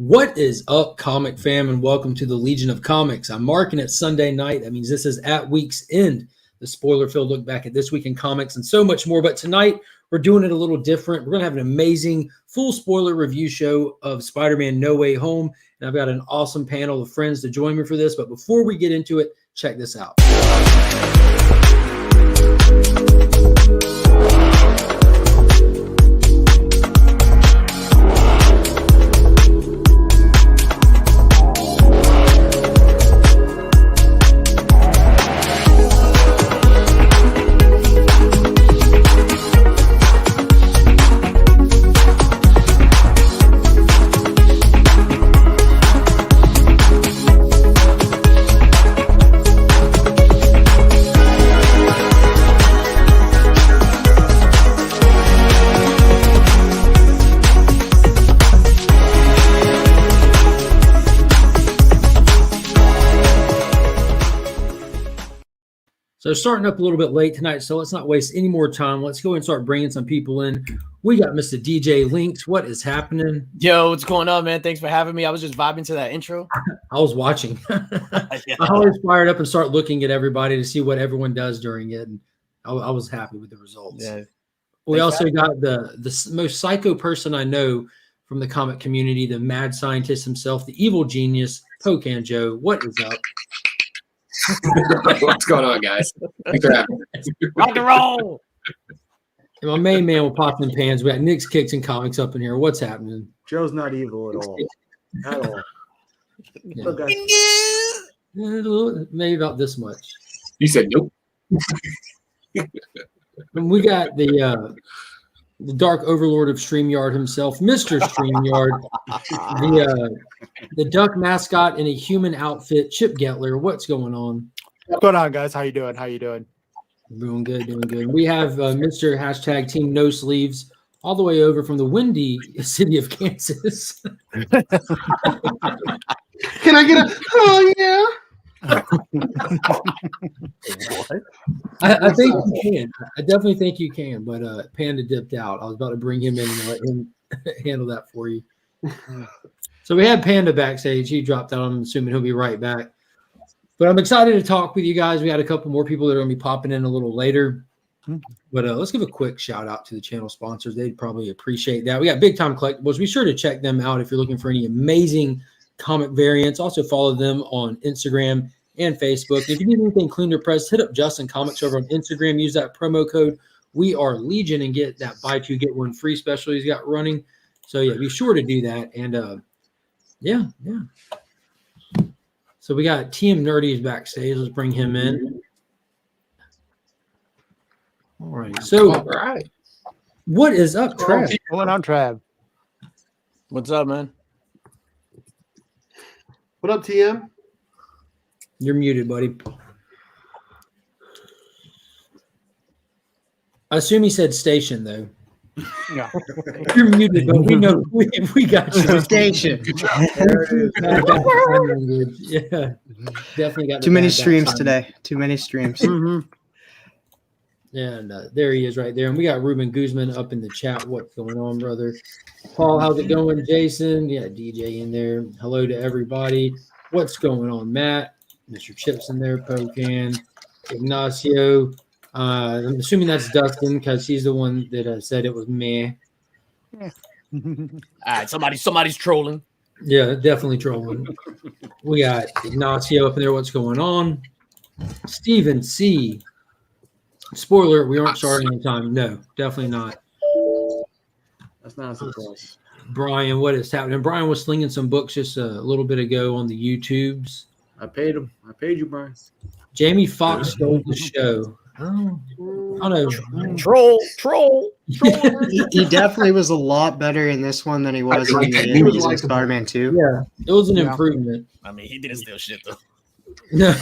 What is up, comic fam, and welcome to the Legion of Comics. I'm marking it Sunday night. That means this is at week's end. The spoiler-filled look back at this week in comics and so much more. But tonight, we're doing it a little different. We're going to have an amazing full spoiler review show of Spider-Man No Way Home. And I've got an awesome panel of friends to join me for this. But before we get into it, check this out. So starting up a little bit late tonight, so let's not waste any more time. Let's go and start bringing some people in. We got Mr. DJ Links. What is happening? Yo, what's going on, man? Thanks for having me. I was just vibing to that intro. I was watching. Yeah. I always fired up and start looking at everybody to see what everyone does during it. And I was happy with the results. Yeah. We also got the most psycho person I know from the comic community, the mad scientist himself, the evil genius, Pocan Joe. What is up? What's going on, guys? Thanks for having me. Rock and roll. And my main man will pop in pans. We got Nick's Kicks and Comics up in here. What's happening? Joe's not evil at all. At all. Yeah. Look, guys. Maybe about this much. You said nope. And we got the Dark Overlord of StreamYard himself, Mr. StreamYard, the duck mascot in a human outfit, Chip Getler. What's going on? What's going on, guys? How you doing? How you doing? Doing good, doing good. We have Mr. Hashtag Team No Sleeves all the way over from the windy city of Kansas. Can I get a oh yeah? I think you can. I definitely think you can, but Panda dipped out. I was about to bring him in and let him handle that for you. So we had Panda backstage. He dropped out. I'm assuming he'll be right back. But I'm excited to talk with you guys. We got a couple more people that are going to be popping in a little later. But let's give a quick shout out to the channel sponsors. They'd probably appreciate that. We got Big Time Collectibles. Be sure to check them out if you're looking for any amazing comic variants. Also follow them on Instagram and Facebook. If you need anything clean or pressed, hit up Justin Comics over on Instagram. Use that promo code We Are Legion and get that buy two get one free special he's got running. So yeah, be sure to do that. And yeah. So we got TM Nerdy's backstage. Let's bring him in. All right. So All right. what is up, Trav? What's going on, Trav? What's up, man? What up, TM? You're muted, buddy. I assume he said station, though. Yeah. You're muted, but we know we got you. Station. Yeah, definitely got Too many bad streams time. today. Too many streams. And there he is right there. And we got Ruben Guzman up in the chat. What's going on, brother? Paul, how's it going? Jason, yeah, DJ in there. Hello to everybody. What's going on, Matt? Mr. Chips in there, Pocan, Ignacio. I'm assuming that's Dustin because he's the one that said it was meh. All right, somebody's trolling. Yeah, definitely trolling. We got Ignacio up in there. What's going on? Stephen C. Spoiler, we aren't starting on time. No, definitely not. That's not a surprise. Brian, what is happening? Brian was slinging some books just a little bit ago on the YouTubes. I paid him. I paid you, Brian. Jamie Foxx stole the show. Oh, I don't know. Troll. He definitely was a lot better in this one than he was in like the that. He was Amazing likable. Spider-Man 2. Yeah, it was an Yeah. improvement. I mean, he didn't steal shit though. No,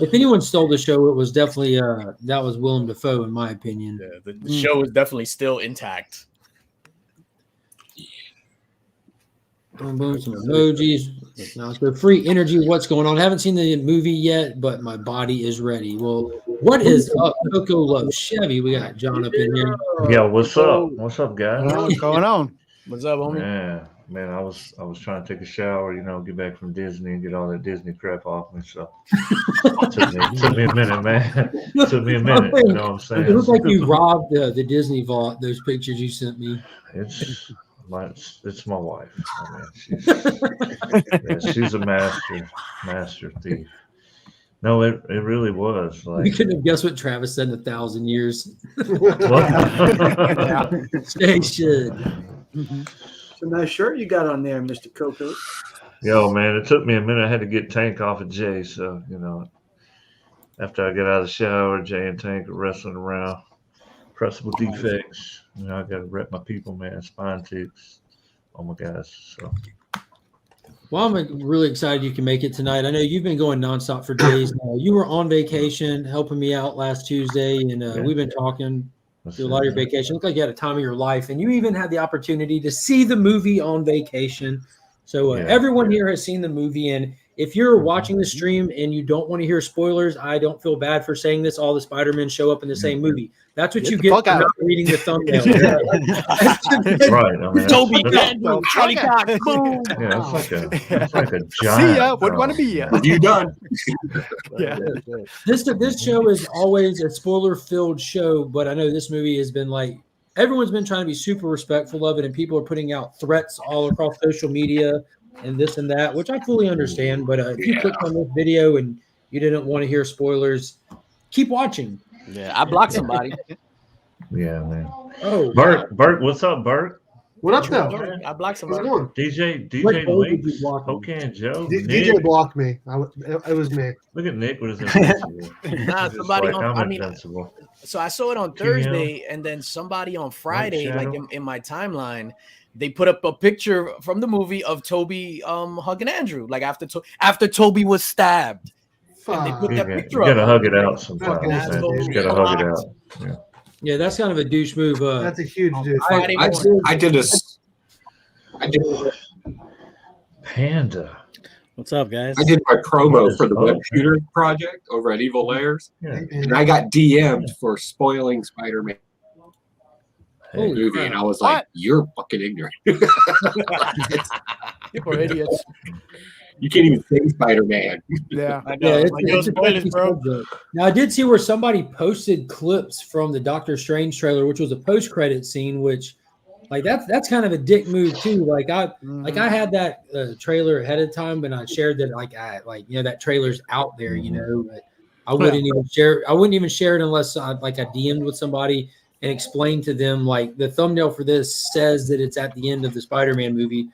if anyone stole the show, it was definitely that was Willem Dafoe, in my opinion. Yeah, the show is definitely still intact. Boom, boom, some emojis. Now let's go. Free energy. What's going on? Haven't seen the movie yet, but my body is ready. Well, what is up, Coco Love Chevy? We got John up in here. Yo, what's up? What's up, guys? What's going on? What's up, homie? Man, I was trying to take a shower, get back from Disney and get all that Disney crap off me. So took me a minute, man. Took me a minute. You know what I'm saying? It looks like you robbed the Disney vault. Those pictures you sent me. It's my wife. I mean, she's a master thief. No, it really was. You Like, couldn't have guessed what Travis said in 1,000 years. what? Station. It's a nice shirt you got on there, Mr. Coco. Yo, man, it took me a minute. I had to get Tank off of Jay, so after I get out of the shower, Jay and Tank are wrestling around. Pressable defects. I got to rep my people, man. Spine ticks. Oh my guys. So. Well, I'm really excited you can make it tonight. I know you've been going nonstop for days now. You were on vacation helping me out last Tuesday, and we've been talking through a lot of your vacation. Looked like you had a time of your life, and you even had the opportunity to see the movie on vacation. So everyone here has seen the movie, and if you're watching the stream and you don't want to hear spoilers, I don't feel bad for saying this. All the Spider-Men show up in the same movie. That's what you get for not reading the thumbnail. That's right. I mean, Toby, Andrew, Charlie Cox, boom. Yeah, it's like a giant. See ya. Wouldn't want to be ya. You done? Yeah. This show is always a spoiler-filled show, but I know this movie has been like everyone's been trying to be super respectful of it, and people are putting out threats all across social media and this and that, which I fully understand. But if you clicked on this video and you didn't want to hear spoilers, keep watching. Yeah, I blocked somebody. Yeah, man. Oh, Bert, what's up, Bert? What up, though? I blocked What's somebody. going on? DJ What did you Links, block? Hokan Joe, DJ Nick. blocked me. It was me. Look at Nick with his invincible. Nah, somebody I'm invincible. So I saw it on Thursday, and then somebody on Friday, like in my timeline, they put up a picture from the movie of Toby hugging Andrew, like after Toby was stabbed. And they put that picture You gotta up. hug it out sometimes. Fucking Man. You gotta hug it out. Yeah. Yeah, that's kind of a douche move. That's a huge dude. I did Panda. What's up, guys? I did my promo for the web shooter project over at Evil Layers, Yeah. and I got DM'd for spoiling Spider-Man Hey, movie, and I was like, "You're fucking ignorant. People are idiots. You can't even say Spider-Man." Yeah. I know. Yeah, Like, it's a spoilers, tricky bro. subject. Now, I did see where somebody posted clips from the Doctor Strange trailer, which was a post-credit scene, which, like, that's kind of a dick move too. Like I had that trailer ahead of time, but I shared that that trailer's out there, but I wouldn't even share. I wouldn't even share it unless I DM'd with somebody and explained to them like the thumbnail for this says that it's at the end of the Spider-Man movie.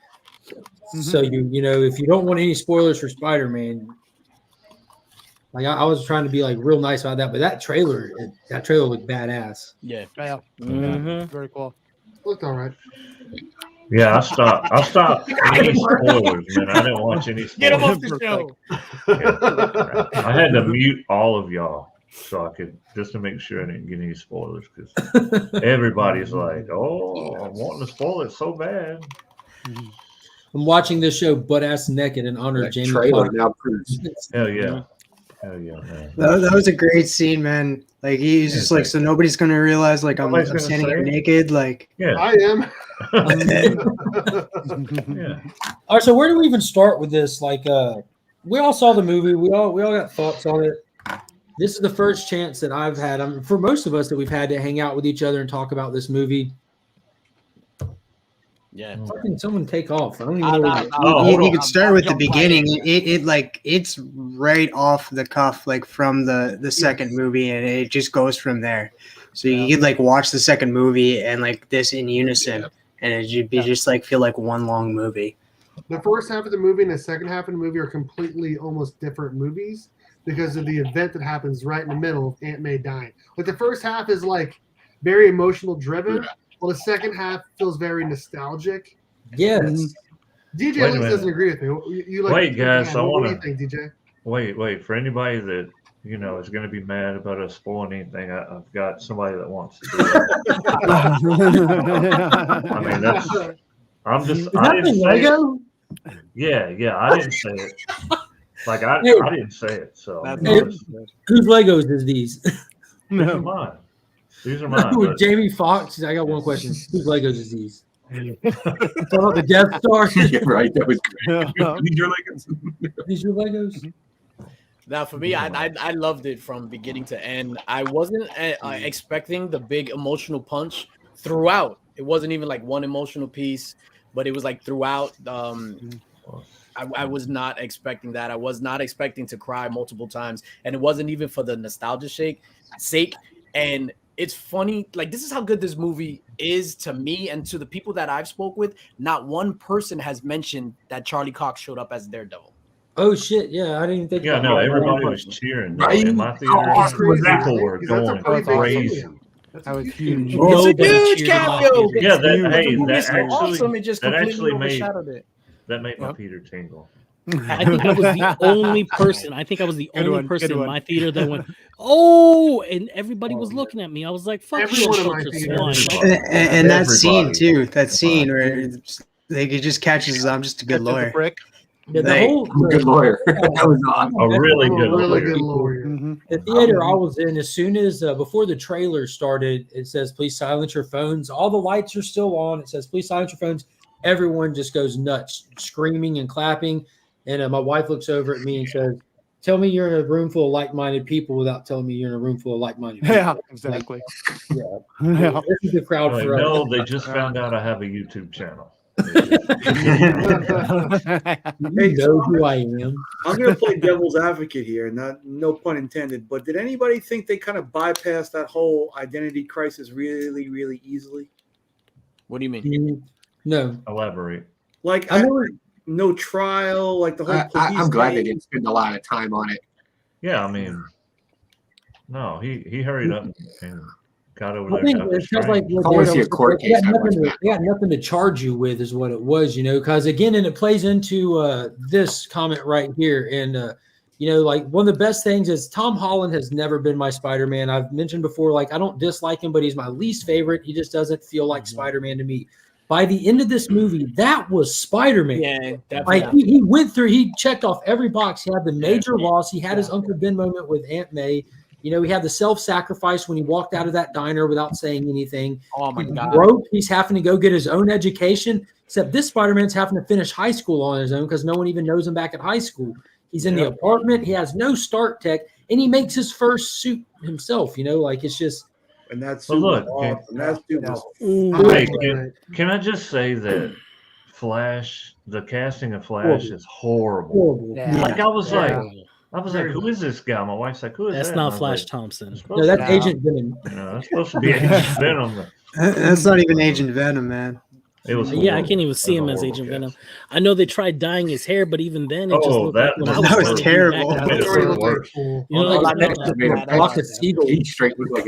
So if you don't want any spoilers for Spider-Man, like I was trying to be like real nice about that, but that trailer looked badass. Yeah. Very cool. Looked all right. Yeah, I stopped any spoilers, man. I didn't watch any spoilers. Get him off the show. I had to mute all of y'all so I could just to make sure I didn't get any spoilers because everybody's like, "Oh, I'm wanting to spoil it so bad." I'm watching this show butt ass naked in honor of Jamie Trailer Foxx. now proves. Hell yeah, man. That was a great scene, man. Like he's just like, so nobody's gonna realize like I'm Nobody's gonna standing say here it. naked, like Yeah, I am. yeah. All right, so where do we even start with this? Like, we all saw the movie. We all got thoughts on it. This is the first chance that I've had, for most of us, that we've had to hang out with each other and talk about this movie. Yeah. Fucking someone take off. I don't even know. you could start with the beginning. It's right off the cuff, like from the second movie, and it just goes from there. So you could like watch the second movie and like this in unison, and it'd be just like feel like one long movie. The first half of the movie and the second half of the movie are completely almost different movies because of the event that happens right in the middle of Aunt May dying. Like the first half is like very emotional driven, while the second half feels very nostalgic. Yes. DJ Wait a at least minute. doesn't agree with me. You like Wait, guys, what I do you think, DJ? Wait. For anybody that is going to be mad about us spoiling anything, I've got somebody that wants to do that. I mean, I'm just. Is that the Lego? Yeah. I didn't say it. Like I didn't say it. So Whose Legos is these? these are mine. These are mine. With Jamie Foxx. I got one question. Whose Legos is these? About the Death Star. Yeah, right. That was great. These your Legos. These your Legos? Now, for me, I loved it from beginning to end. I wasn't expecting the big emotional punch throughout. It wasn't even like one emotional piece, but it was like throughout. I was not expecting that. I was not expecting to cry multiple times, and it wasn't even for the nostalgia sake. And it's funny, like this is how good this movie is to me and to the people that I've spoke with. Not one person has mentioned that Charlie Cox showed up as Daredevil. Oh shit! Yeah, I didn't even think. Yeah, no, everybody was cheering. Right? In my theater, people were going crazy. That was huge. It's a huge cameo. Yeah, that actually overshadowed it. That made my Peter tingle. I think I was the only person. In my theater that went, "Oh!" and everybody was looking at me. I was like, "Fuck you, swine!" And that scene too. That scene where he just catches. I'm just a good lawyer. Yeah, the good lawyer. That was awesome. A really good lawyer. Mm-hmm. The theater I was in, as soon as before the trailer started, it says, "Please silence your phones." All the lights are still on. It says, "Please silence your phones." Everyone just goes nuts, screaming and clapping. And my wife looks over at me and says, "Tell me you're in a room full of like-minded people without telling me you're in a room full of like-minded people." Yeah, exactly. Yeah. This is the crowd for us. No, they just found out I have a YouTube channel. You know who I am. I'm going to play devil's advocate here, no pun intended. But did anybody think they kind of bypassed that whole identity crisis really, really easily? What do you mean? No. Elaborate. Like no trial, like the whole. I'm glad they didn't spend a lot of time on it. Yeah, I mean, no, he hurried up and got over I there. think it feels like I want to see a court case. they got nothing to charge you with, is what it was, because again, and it plays into this comment right here. And, like one of the best things is Tom Holland has never been my Spider-Man. I've mentioned before, like I don't dislike him, but he's my least favorite. He just doesn't feel like Spider-Man to me. By the end of this movie, that was Spider-Man. Yeah, definitely. Like he went through, he checked off every box. He had the major loss. He had his Uncle Ben moment with Aunt May. He had the self-sacrifice when he walked out of that diner without saying anything. Oh my God. Broke. He's having to go get his own education. Except this Spider-Man's having to finish high school on his own because no one even knows him back at high school. He's in the apartment. He has no start tech, and he makes his first suit himself. Like it's just. And that's can I just say that Flash, the casting of Flash is horrible. Yeah. Like I was like, who is this guy? My wife's like, who is that? That's not Flash Thompson. No, that's Agent Venom. That's supposed to be Agent Venom. That's not even Agent Venom, man. It was I can't even see him as Agent Venom. I know they tried dyeing his hair, but even then, it just looked like when that was terrible. What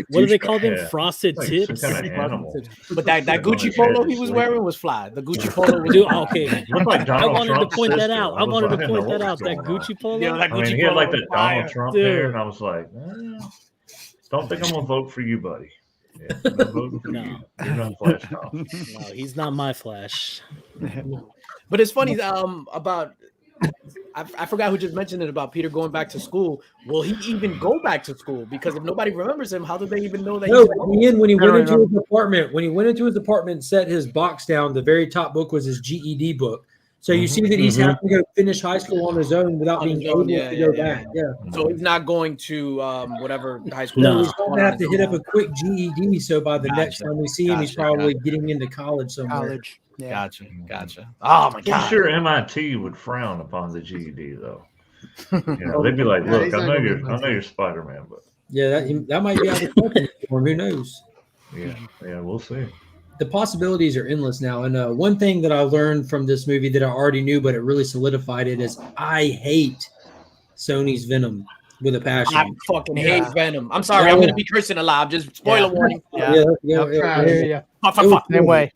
do they call them? Frosted tips. But that Gucci polo he was wearing was fly. The Gucci polo was okay. I wanted to point that out. That Gucci polo. He had like that Donald Trump hair, and I was like, don't think I'm gonna vote for you, buddy. Yeah, no. You're not Flash Thompson. No, he's not my Flash. But it's funny about I forgot who just mentioned it about Peter going back to school. Will he even go back to school? Because if nobody remembers him, how do they even know that? No, when he went into his apartment, and set his box down, the very top book was his GED book. So you see that he's having to go finish high school on his own without being able to go back. Yeah. So he's not going to whatever high school. No, he's going to have to hit up a quick GED. So by the next time we see him, he's probably getting into college somewhere. Yeah. Gotcha. Oh my God. I'm sure MIT would frown upon the GED though. They'd be like, "Look, I know you're Spider-Man, but that might be out of question for him. Who knows?" Yeah, we'll see. The possibilities are endless now. And one thing that I learned from this movie that I already knew, but it really solidified it, is I hate Sony's Venom. with a passion. I fucking hate Venom. I'm sorry, I'm gonna be cursing a lot. Just spoiler warning. Same way.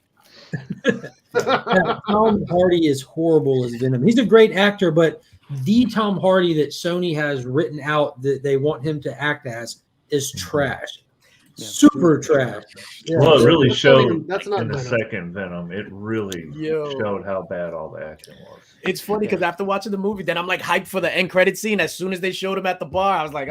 Tom Hardy is horrible as Venom. He's a great actor, but the Tom Hardy that Sony has written out that they want him to act as is trash. Super trash. Well, it really That's showed not even- in the Venom. second Venom. It really showed how bad all the acting was. It's funny because after watching the movie, then I'm like hyped for the end credit scene. As soon as they showed him at the bar, I was like,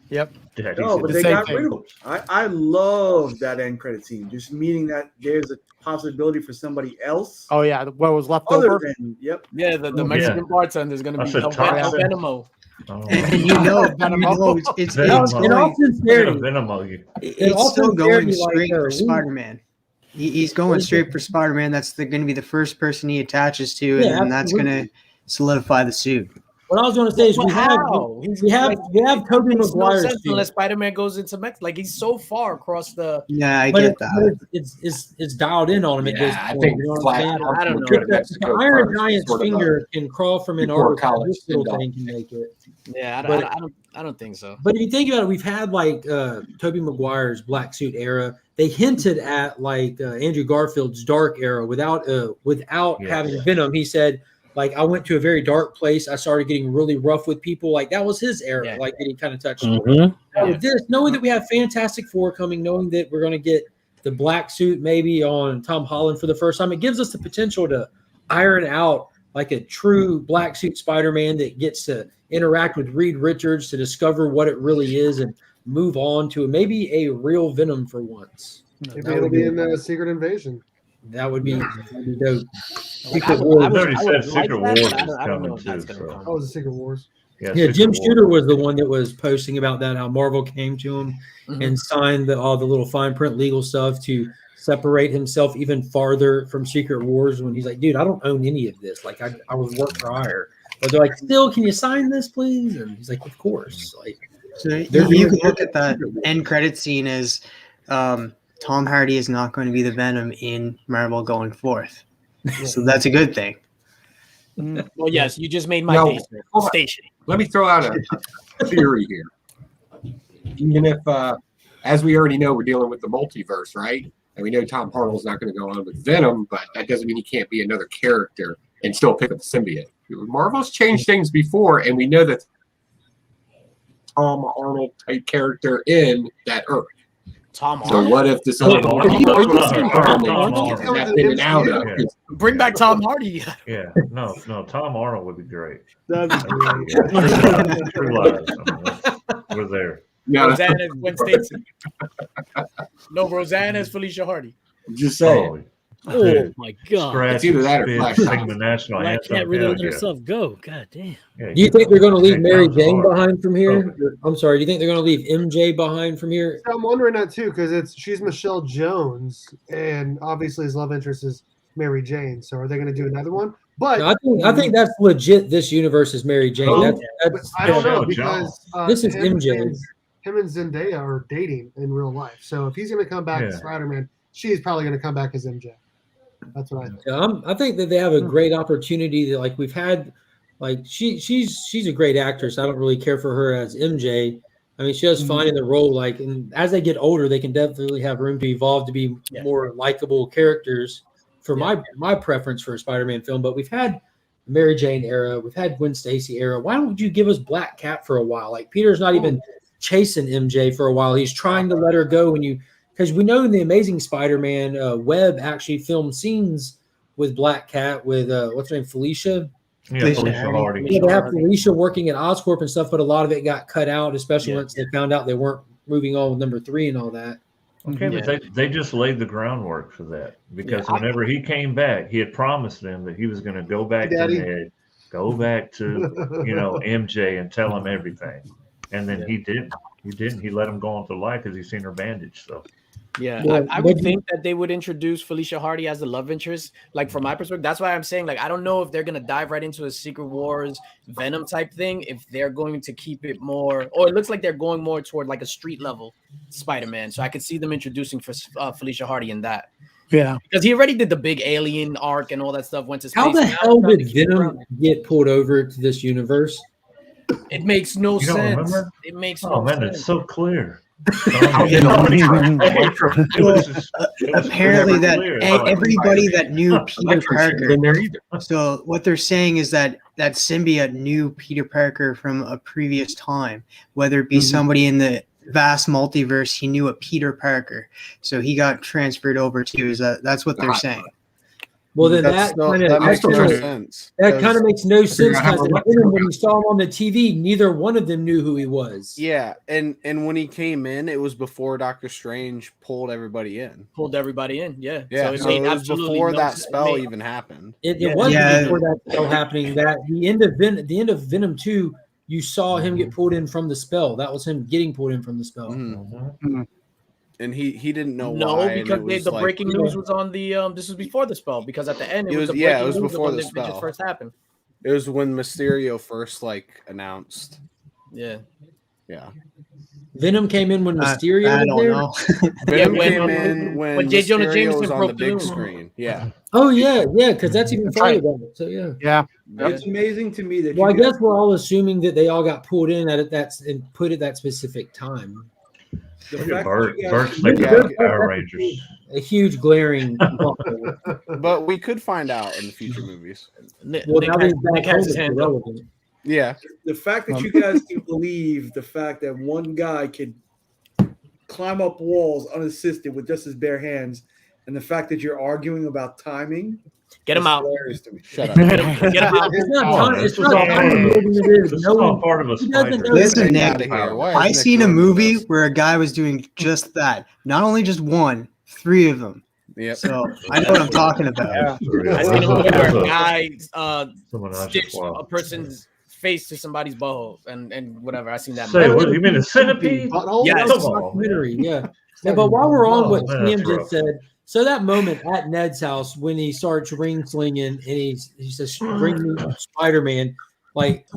Yep. Yeah, No, but the they same got thing. rid of him. I love that end credit scene. Just meaning that there's a possibility for somebody else. Oh yeah, what was left Other over? than yeah, the Mexican bartender is gonna I be said El Tom. Venemo. Oh, And you know it's In all sincerity, it's still going straight for Spider-Man. He's going straight for Spider-Man. That's going to be the first person he attaches to, and that's going to solidify the suit. What I was going to say is we have Tobey Maguire unless Spider-Man goes into Mexico. Like he's so far across the. Yeah, I get that. It's dialed in on him at this I point. think You know what I'm saying? I don't If the Iron Giant's finger can crawl from Antarctica, this little thing can make it. Yeah, I don't think so. But if you think about it, we've had like Tobey Maguire's black suit era. They hinted at like Andrew Garfield's dark era without having Venom. He said, like, I went to a very dark place. I started getting really rough with people. Like that was his era, like getting kind of touched. With this, knowing that we have Fantastic Four coming, knowing that we're going to get the black suit maybe on Tom Holland for the first time, it gives us the potential to iron out like a true black suit Spider-Man that gets to interact with Reed Richards to discover what it really is and move on to maybe a real Venom for once. Maybe it'll be in the Secret Invasion. That would be dope. Secret Wars. I already said Secret Wars is coming too. Oh, it was the Secret Wars. Yeah, Jim Shooter was the one that was posting about that, how Marvel came to him and signed all the little fine print legal stuff to separate himself even farther from Secret Wars when he's like, dude, I don't own any of this. Like I was work for hire. But they're like, still, can you sign this, please? And he's like, of course. Like, so you can look at that end credit scene as Tom Hardy is not going to be the Venom in Marvel going forth. So that's a good thing. Well, yes, you just made my station. Let me throw out a theory here. Even if, as we already know, we're dealing with the multiverse, right? And we know Tom Hartle's not going to go on with Venom, but that doesn't mean he can't be another character and still pick up the symbiote. Marvel's changed things before, and we know that Tom Arnold type character in that Earth. Tom So Arnold? what if this Bring back Tom Hardy? Yeah, no, Tom Arnold would be great. We're there. Yeah. Roseanne as Gwen Stacy. No, Roseanne as Felicia Hardy. Just saying. Oh my God! It's either that or Flash. Sing the national Black anthem. Cat really let herself go. God damn. Yeah, do you think they're going to leave Mary Jane behind from here? I'm sorry. Do you think they're going to leave MJ behind from here? I'm wondering that too because she's Michelle Jones, and obviously his love interest is Mary Jane. So are they going to do another one? But no, I think that's legit. This universe is Mary Jane. That's I don't know because this is MJ. Him and Zendaya are dating in real life. So if he's going to come back as Spider-Man, she's probably going to come back as MJ. That's what I think. I think that they have a great opportunity that, like, we've had, like, she's a great actress. I don't really care for her as MJ. I mean, she does fine in the role. Like, and as they get older, they can definitely have room to evolve to be more likable characters. For my preference for a Spider-Man film, but we've had Mary Jane era, we've had Gwen Stacy era. Why don't you give us Black Cat for a while? Like, Peter's not even chasing MJ for a while. He's trying to let her go because we know in the Amazing Spider-Man, Webb actually filmed scenes with Black Cat with what's her name, Felicia. Yeah, Felicia Hardy. Yeah, they have Felicia working at Oscorp and stuff, but a lot of it got cut out, especially once they found out they weren't moving on with number 3 and all that. Okay, but they just laid the groundwork for that because whenever he came back, he had promised them that he was going to go back to Ned, go back to MJ and tell him everything, and then he didn't. He didn't. He let him go on to life because he's seen her bandage. So. Yeah, I would think that they would introduce Felicia Hardy as the love interest. Like, from my perspective, that's why I'm saying, like, I don't know if they're going to dive right into a Secret Wars Venom type thing, if they're going to keep it more, or it looks like they're going more toward like a street level Spider-Man. So I could see them introducing Felicia Hardy in that. Yeah. Because he already did the big alien arc and all that stuff, went to space. How the hell did Venom get pulled over to this universe? It makes no You don't sense. remember? It makes Oh no man, sense. it's so clear. Apparently that clear. everybody that knew Peter Electro shouldn't have Parker. been there either. So what they're saying is that that symbiote knew Peter Parker from a previous time, whether it be somebody in the vast multiverse, he knew a Peter Parker, so he got transferred over to. Is that's what they're saying? Well, then that makes no sense. That kind of makes no sense out how because when you saw him on the TV, neither one of them knew who he was. Yeah, and when he came in, it was before Doctor Strange pulled everybody in. Yeah. Yeah, so it was before that spell even happened. It wasn't before that spell happening. That the end of Venom 2, you saw him get pulled in from the spell. That was him getting pulled in from the spell. And he didn't know no, why. because the breaking news was on the this was before the spell, because at the end it was before the spell. It just first happened. It was when Mysterio first announced. Yeah. Venom came in when Mysterio was there. Venom came in when J. Jonah Jameson was on broke the big news. screen. Yeah. Oh yeah, because that's even further about it. So yeah. It's amazing to me that. Well, I guess we're all assuming that they all got pulled in at that specific time. Burt's like Power Rangers. A huge glaring. But we could find out in the future movies. Nick has his hand up. Yeah. The fact that you guys can believe the fact that one guy could climb up walls unassisted with just his bare hands, and the fact that you're arguing about timing. Get him out. Shut up. Get him out. It's not timing. It is. No part of a spider. Listen, Nick, I seen a movie where a guy was doing just that. Not only just one, 3 of them. Yep. So I know what I'm talking about. I seen a movie where a guy stitched a person's face to somebody's butthole and whatever. I seen that. Say, what do you mean a centipede? Yeah, documentary. Yeah. But while we're on what Sam just said. So that moment at Ned's house when he starts ring slinging and he says, "Bring me Spider-Man." Like,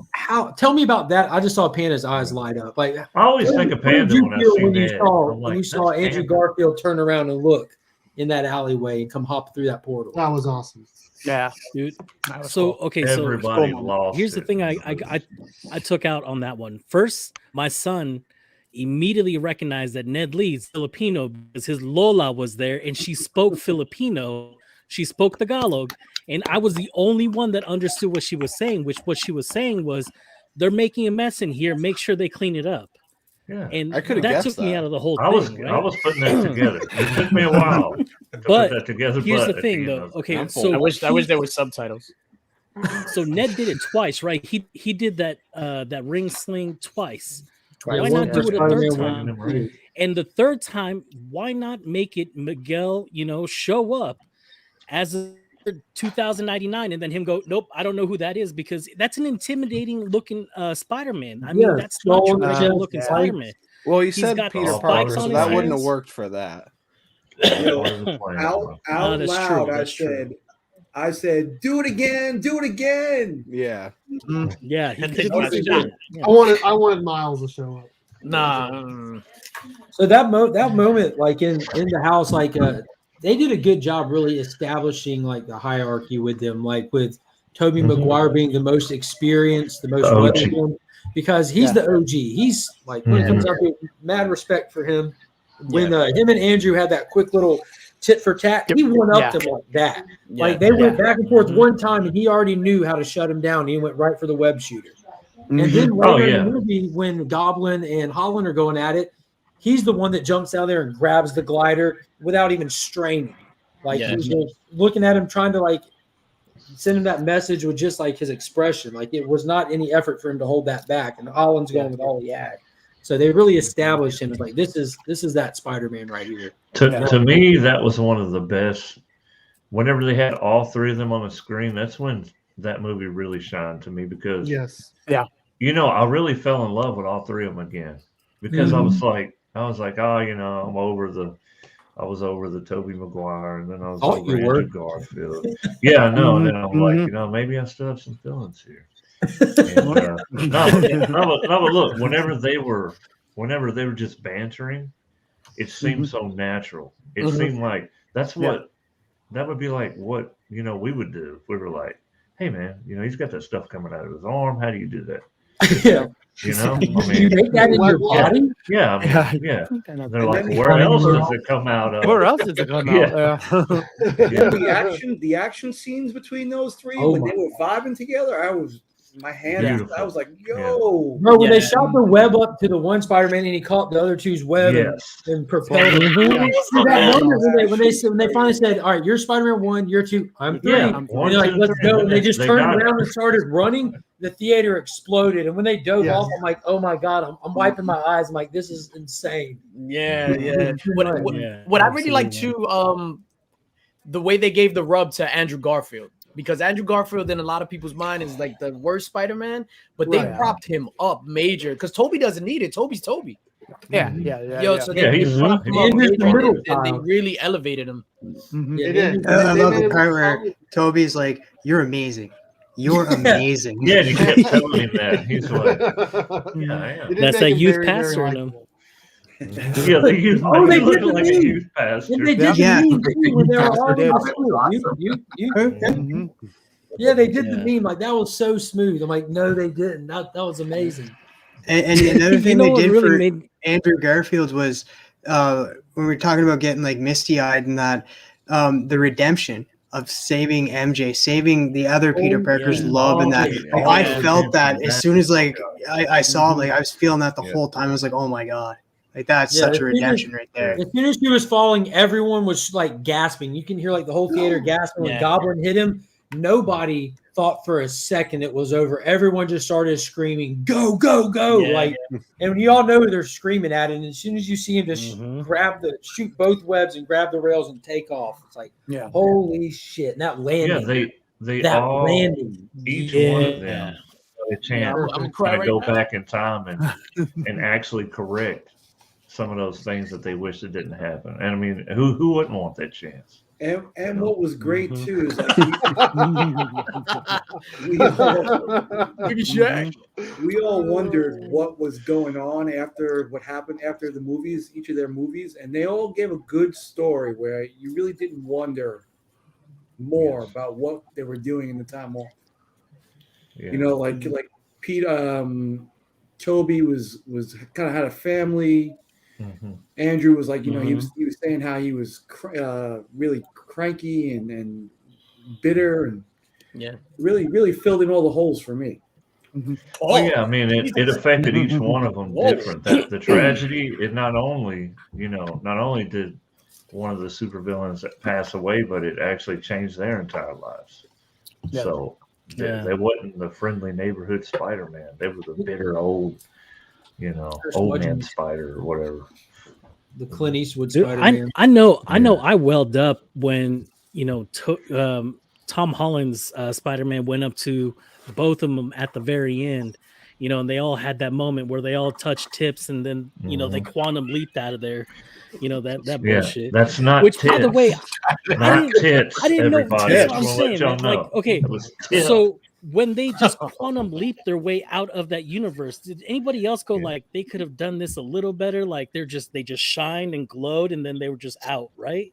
tell me about that. I just saw Panda's eyes light up. Like, I always think of Panda when I see Ned. When you saw Andrew Garfield turn around and look in that alleyway and come hop through that portal. That was awesome. Yeah, dude. So okay, everybody lost. Here's the thing I took out on that one. First, my son immediately recognized that Ned Lee's Filipino because his Lola was there and she spoke Filipino. She spoke Tagalog, and I was the only one that understood what she was saying, which what she was saying was they're making a mess in here. Make sure they clean it up. Yeah, and I could have that guessed took me out of the whole I was thing. I was putting that together. It took me a while to put that together. Here's the thing, though. Okay, so I wish there was subtitles. So Ned did it twice, right? He did that ring sling twice. Right. Why not do it a third time? And the third time, why not make it Miguel, show up as a 2099 and then him go, nope, I don't know who that is, because that's an intimidating looking Spider-Man. I mean, that's not traditional looking Spider-Man. Well, he said Peter Parker, so that wouldn't have worked for that. Out loud, I said, do it again. Yeah. Yeah. I wanted Miles to show up. Nah. So that moment, like in the house, like they did a good job really establishing like the hierarchy with them, like with Tobey Maguire being the most experienced, the most weathered, because he's the OG. He's like, when it comes out to mad respect for him. When him and Andrew had that quick little tit for tat, he went up to them like that. Like they went back and forth one time, and he already knew how to shut him down. He went right for the web shooter. And then later in the movie, when Goblin and Holland are going at it, he's the one that jumps out there and grabs the glider without even straining. Like he's just looking at him, trying to like send him that message with just like his expression. Like it was not any effort for him to hold that back. And Holland's going with all he had. So they really established him as like this is that Spider-Man right here. To me, that was one of the best. Whenever they had all 3 of them on the screen, that's when that movie really shined to me, because I really fell in love with all 3 of them again, because I was like, I'm over the Tobey Maguire, and then I was over Andrew Garfield. Yeah, I know. And then I'm like, maybe I still have some feelings here. And, but look, whenever they were just bantering, it seemed so natural. It seemed like that would be like what we would do if we were like, hey man, he's got that stuff coming out of his arm. How do you do that? Yeah. You know, I You mean, make that in your body? yeah, I mean, yeah. They're like, then- where else does it come out of? Where else did it come Yeah. out? Then the action scenes between those three Oh when my they were vibing together, my hands. Beautiful. I was like, yo, Bro, when they Yeah. shot the web up to the one Spider-Man and he caught the other two's web Yes. and propelled him. Mhm. See that moment when they finally said, "All right, you're Spider-Man 1, you're 2, I'm 3." Yeah. And One, they're like, two, "Let's three. go!" And they just turned got it. around and started running. The theater exploded, and when they dove Yes. off, I'm like, "Oh my god!" I'm wiping my eyes. I'm like, "This is insane." Yeah, yeah. What Yeah, I really like absolutely. too, the way they gave the rub to Andrew Garfield, because Andrew Garfield in a lot of people's mind is like the worst Spider-Man, but they Right. propped him up major because Toby doesn't need it. Toby's Toby. Yeah. So Yeah, they he's propped him up Andrew's the major, middle and they child. really elevated him. Mhm. Yeah, They did. Andrew's- I They love made the him part where probably- Toby's like, "You're amazing. You're amazing." Yeah, and you kept telling him that. He's like, They yeah, I am. did That's make that him youth very, very pastor in him. likable. Yeah, they used Oh, they he looked did the like a meme. youth And pastor. they did Yeah. the meme too when they were all in did. the school. Mhm. Yeah, they did the Yeah. meme. Like that was so smooth. I'm like, no, they didn't. That was amazing. And another You thing know they what did really for made Andrew Garfield was when we were talking about getting like misty eyed and that the redemption of saving MJ, saving the other Peter Parker's yeah. love, and that Oh, like, yeah. I felt that as soon as like I saw Mm-hmm. like I was feeling that the Yeah. whole time. I was like, oh my god, like that's Yeah, such a as soon as- redemption right there. As soon as she was falling, everyone was like gasping. You can hear like the whole theater gasping when Yeah. Goblin hit him. Nobody thought for a second it was over. Everyone just started screaming, "Go, go, go!" Yeah. Like, and you all know who they're screaming at. And as soon as you see him just Mhm. shoot both webs and grab the rails and take off, it's like, Yeah. holy shit! And that landing, Yeah, they that all landing. each Yeah. one of them had a chance I'm to gonna cry kind of right go now. back in time and actually correct some of those things that they wish it didn't happen. And I mean, who wouldn't want that chance? and what was great Mhm. too is like we all wondered what was going on after what happened after the movies, each of their movies, and they all gave a good story where you really didn't wonder more Yes. about what they were doing in the time off. Yeah. You know, like Pete, Toby was kind of had a family. Mhm. Andrew was like, you know, he was saying how he was really cranky and bitter and Yeah. really filled in all the holes for me. Oh yeah, I mean it affected each one of them different. That the tragedy, it not only did one of the supervillains pass away, but it actually changed their entire lives. Yeah. So Yeah. they wasn't the friendly neighborhood Spider-Man. They were the bitter old, Chris old man Mudgeon. Spider or whatever. The Clint Eastwood Dude, Spider-Man. I know Yeah. I welled up when Tom Holland's Spider-Man went up to both of them at the very end, and they all had that moment where they all touched tips and then they quantum leaped out of there, that Yeah, bullshit. that's not Which, tits. by the way, not tits. I didn't know. Everybody, That's I what I'm just wanna let saying. y'all Man. Like, know. okay, It was tits. so when they just quantum leaped their way out of that universe, did anybody else go like they could have done this a little better? Like they just shined and glowed and then they were just out, right?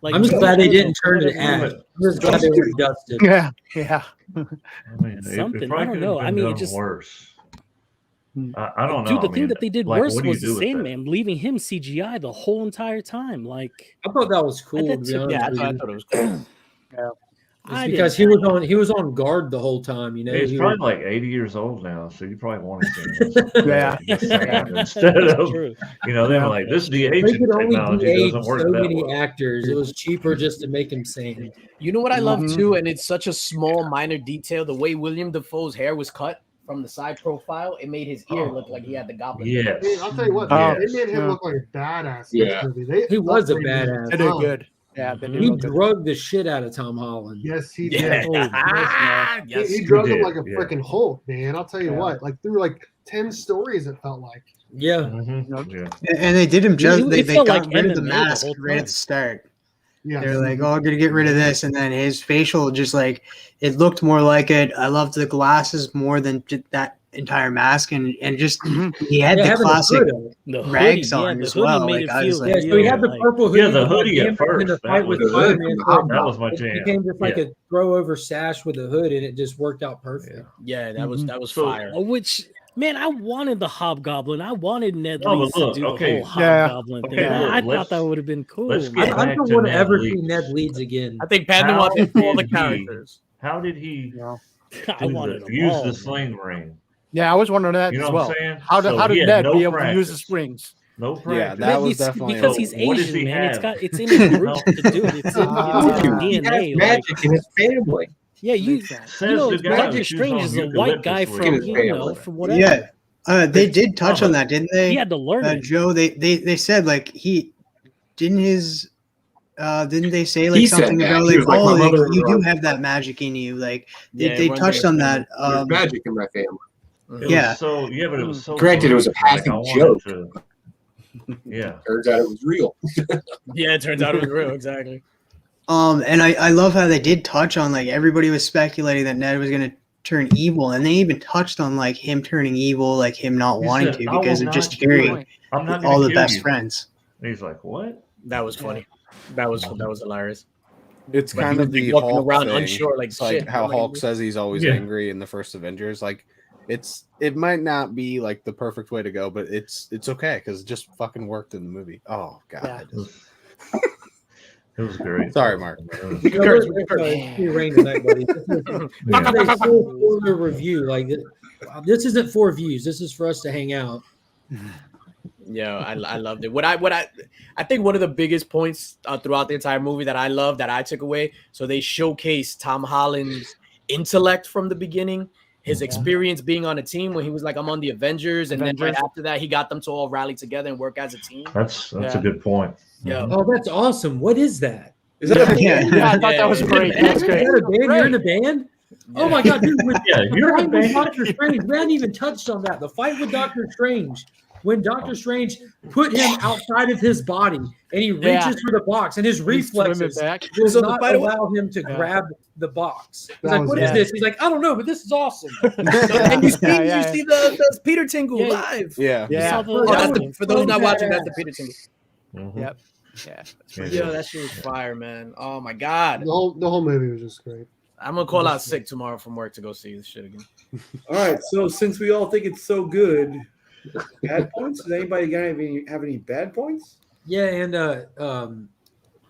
Like I'm just glad they didn't turn to whatever. ash. I'm just glad they were dusted. Yeah. I mean, Something. It probably I don't could know. have I been mean, it done just- worse. I don't know. Dude, the I thing mean, that they did like, worse what do you was the do with that? Sandman, leaving him CGI the whole entire time. Like I thought that was cool. I To be did too. honest Yeah, I with you. thought it was cool. It's I because didn't- he was on guard the whole time. He's He probably was- like 80 years old now, so you probably want to see him. Yeah. Instead That's of, true. they're like, this they de-aging could only technology de-age doesn't work so that many well. actors. It was cheaper just to make him sane. You know what I love Mhm. too, and it's such a small, minor detail. The way William Dafoe's hair was cut from the side profile, it made his ear look like he had the goblin. Yes. Hey, I'll tell you what, Oh, they made him yeah. look like a badass in Yeah. this movie. He was a upgraded him. badass. They did good. Yeah, they did He look good. drugged the shit out of Tom Holland. Yes, he Yeah. did. Oh, Yes. He drug him did, like a yeah. freaking Hulk, man. I'll tell you Yeah. what, like through like 10 stories, it felt like. Yeah. Mhm. Yeah. And they did him just It they felt got like rid of the MMA the mask whole right time. at the start. Yeah. They're like, oh, I'm gonna get rid of this, and then his facial just like it looked more like it. I loved the glasses more than that entire mask and just he had Yeah, the having classic The rags hoodie, on the as hoodie well. made Like it I was feel like, Yeah, so he had the like- purple hoodie. Yeah, the that got hoodie at damaged in first, the that fight with was- The hood Spider-Man. from the So hobgoblin. That was my it jam. became just like Yeah. a throw over sash with a hood, and it just worked out perfect. Yeah. Yeah, that was So- fire. Which man, I wanted the Hobgoblin. I wanted Ned No, but Leeds look, to do okay. the whole Yeah. Hobgoblin Okay, thing. look, I thought let's- that would have been cool. let's man. get I back don't to want to Ned ever see Leeds. Ned Leeds again. I think Panda How wants all the did he- characters. How did he I wanted them use all, the man. sling ring? Yeah, I was wondering that You know as what well. I'm saying? How So did he had Ned no be able to use the practice. springs? No Yeah, practice. that was Because definitely he's So what does Asian, he man. have? It's in his roots to do it. It's in He his has DNA. Like, magic in his family. yeah, you Makes sense. Says know, the guy Doctor that chews Strange on is a white guy eucalyptus from leaves. from whatever. yeah. They did touch on that, didn't they? He had to learn it. Joe, they said like he didn't they say like He said something that. about He like, was like, oh, my like, mother you do runs- have that magic in you. Like Yeah, they it runs touched in on his that. There's magic in my family. It Yeah. was so yeah, but it was so. Granted, it was a funny. passing I wanted joke. to- yeah. Turns out it was real. Yeah, it turns out it was real. Exactly. And I love how they did touch on like everybody was speculating that Ned was gonna turn evil, and they even touched on like him turning evil, like him not He wanting said, to "I will because of not just kill hearing you. I'm not all gonna the kill best you." friends. And he's like, "What?" That was funny. That was hilarious. It's But kind he of was, like, the walking Hulk around thing. unsure, like, It's like shit, how what am I Hulk gonna do? says he's always Yeah. angry in the first Avengers. Like it might not be like the perfect way to go, but it's okay because it just fucking worked in the movie. Oh god, Yeah. I just- It was great. Sorry, Mark. Free reign tonight, buddy. This is a full spoiler review. Like this isn't for views. This is for us to hang out. Yeah, I loved it. What I think one of the biggest points throughout the entire movie that I loved that I took away. So they showcased Tom Holland's intellect from the beginning, his experience being on a team when he was like, I'm on the Avengers, and then right after that, he got them to all rally together and work as a team. That's Yeah. a good point. Yeah. Oh, that's awesome. What is that? Is that a Yeah. Yeah, I thought that was great. Is That's great. that a band? You're in a band? Oh my god, dude! Yeah, you're in a band. Doctor Strange. We hadn't even touched on that. The fight with Doctor Strange, when Doctor Strange put him outside of his body and he reaches Yeah. for the box, and his He's swimming reflexes back. does So the not fight- allow him to Yeah. grab the box. He's That like, was "What is bad. this?" He's like, "I don't know, but this is awesome." And you see, Yeah. you see the Peter Tingle Yeah. live. Yeah. Yeah. Saw the- Oh, that's Yeah. for those not So watching, that's badass. the Peter Tingle. Mhm. Yep. Yeah. Yeah. Yo, that shit was fire, man. Oh my god. The whole movie was just great. I'm gonna call out sick tomorrow from work to go see this shit again. All right, so since we all think it's so good, bad points? Does anybody have any bad points? Yeah, and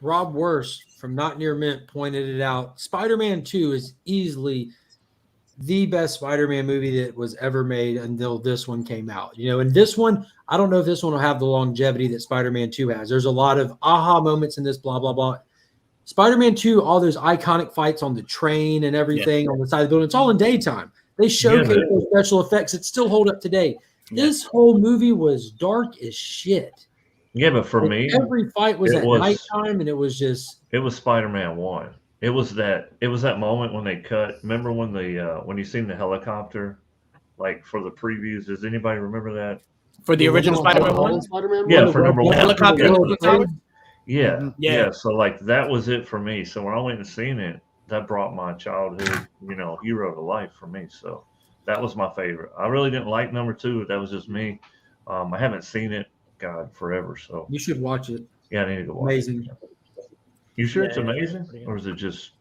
Rob Worst from Not Near Mint pointed it out. Spider-Man 2 is easily the best Spider-Man movie that was ever made until this one came out. You know, and this one, I don't know if this one will have the longevity that Spider-Man 2 has. There's a lot of aha moments in this, blah, blah, blah. Spider-Man 2, all those iconic fights on the train and everything on the side of the building, it's all in daytime. They showcase those special effects that still hold up today. This whole movie was dark as shit. Yeah, but for me, Every fight was it at was- nighttime, and it was just it was Spider-Man 1. It was that moment when they cut. Remember when you seen the helicopter, like for the previews? Does anybody remember that? For the original Spider-Man one? Spider-Man Yeah, one? for number one. Helicopter Yeah, over the tower? Yeah, Yeah. yeah. So like that was it for me. So when I went and seen it, that brought my childhood, hero to life for me. So that was my favorite. I really didn't like number 2. That was just me. I haven't seen it, God, forever. So you should watch it. yeah, I need to go watch Amazing. it. You sure it's Yeah, amazing, pretty good. or is it just?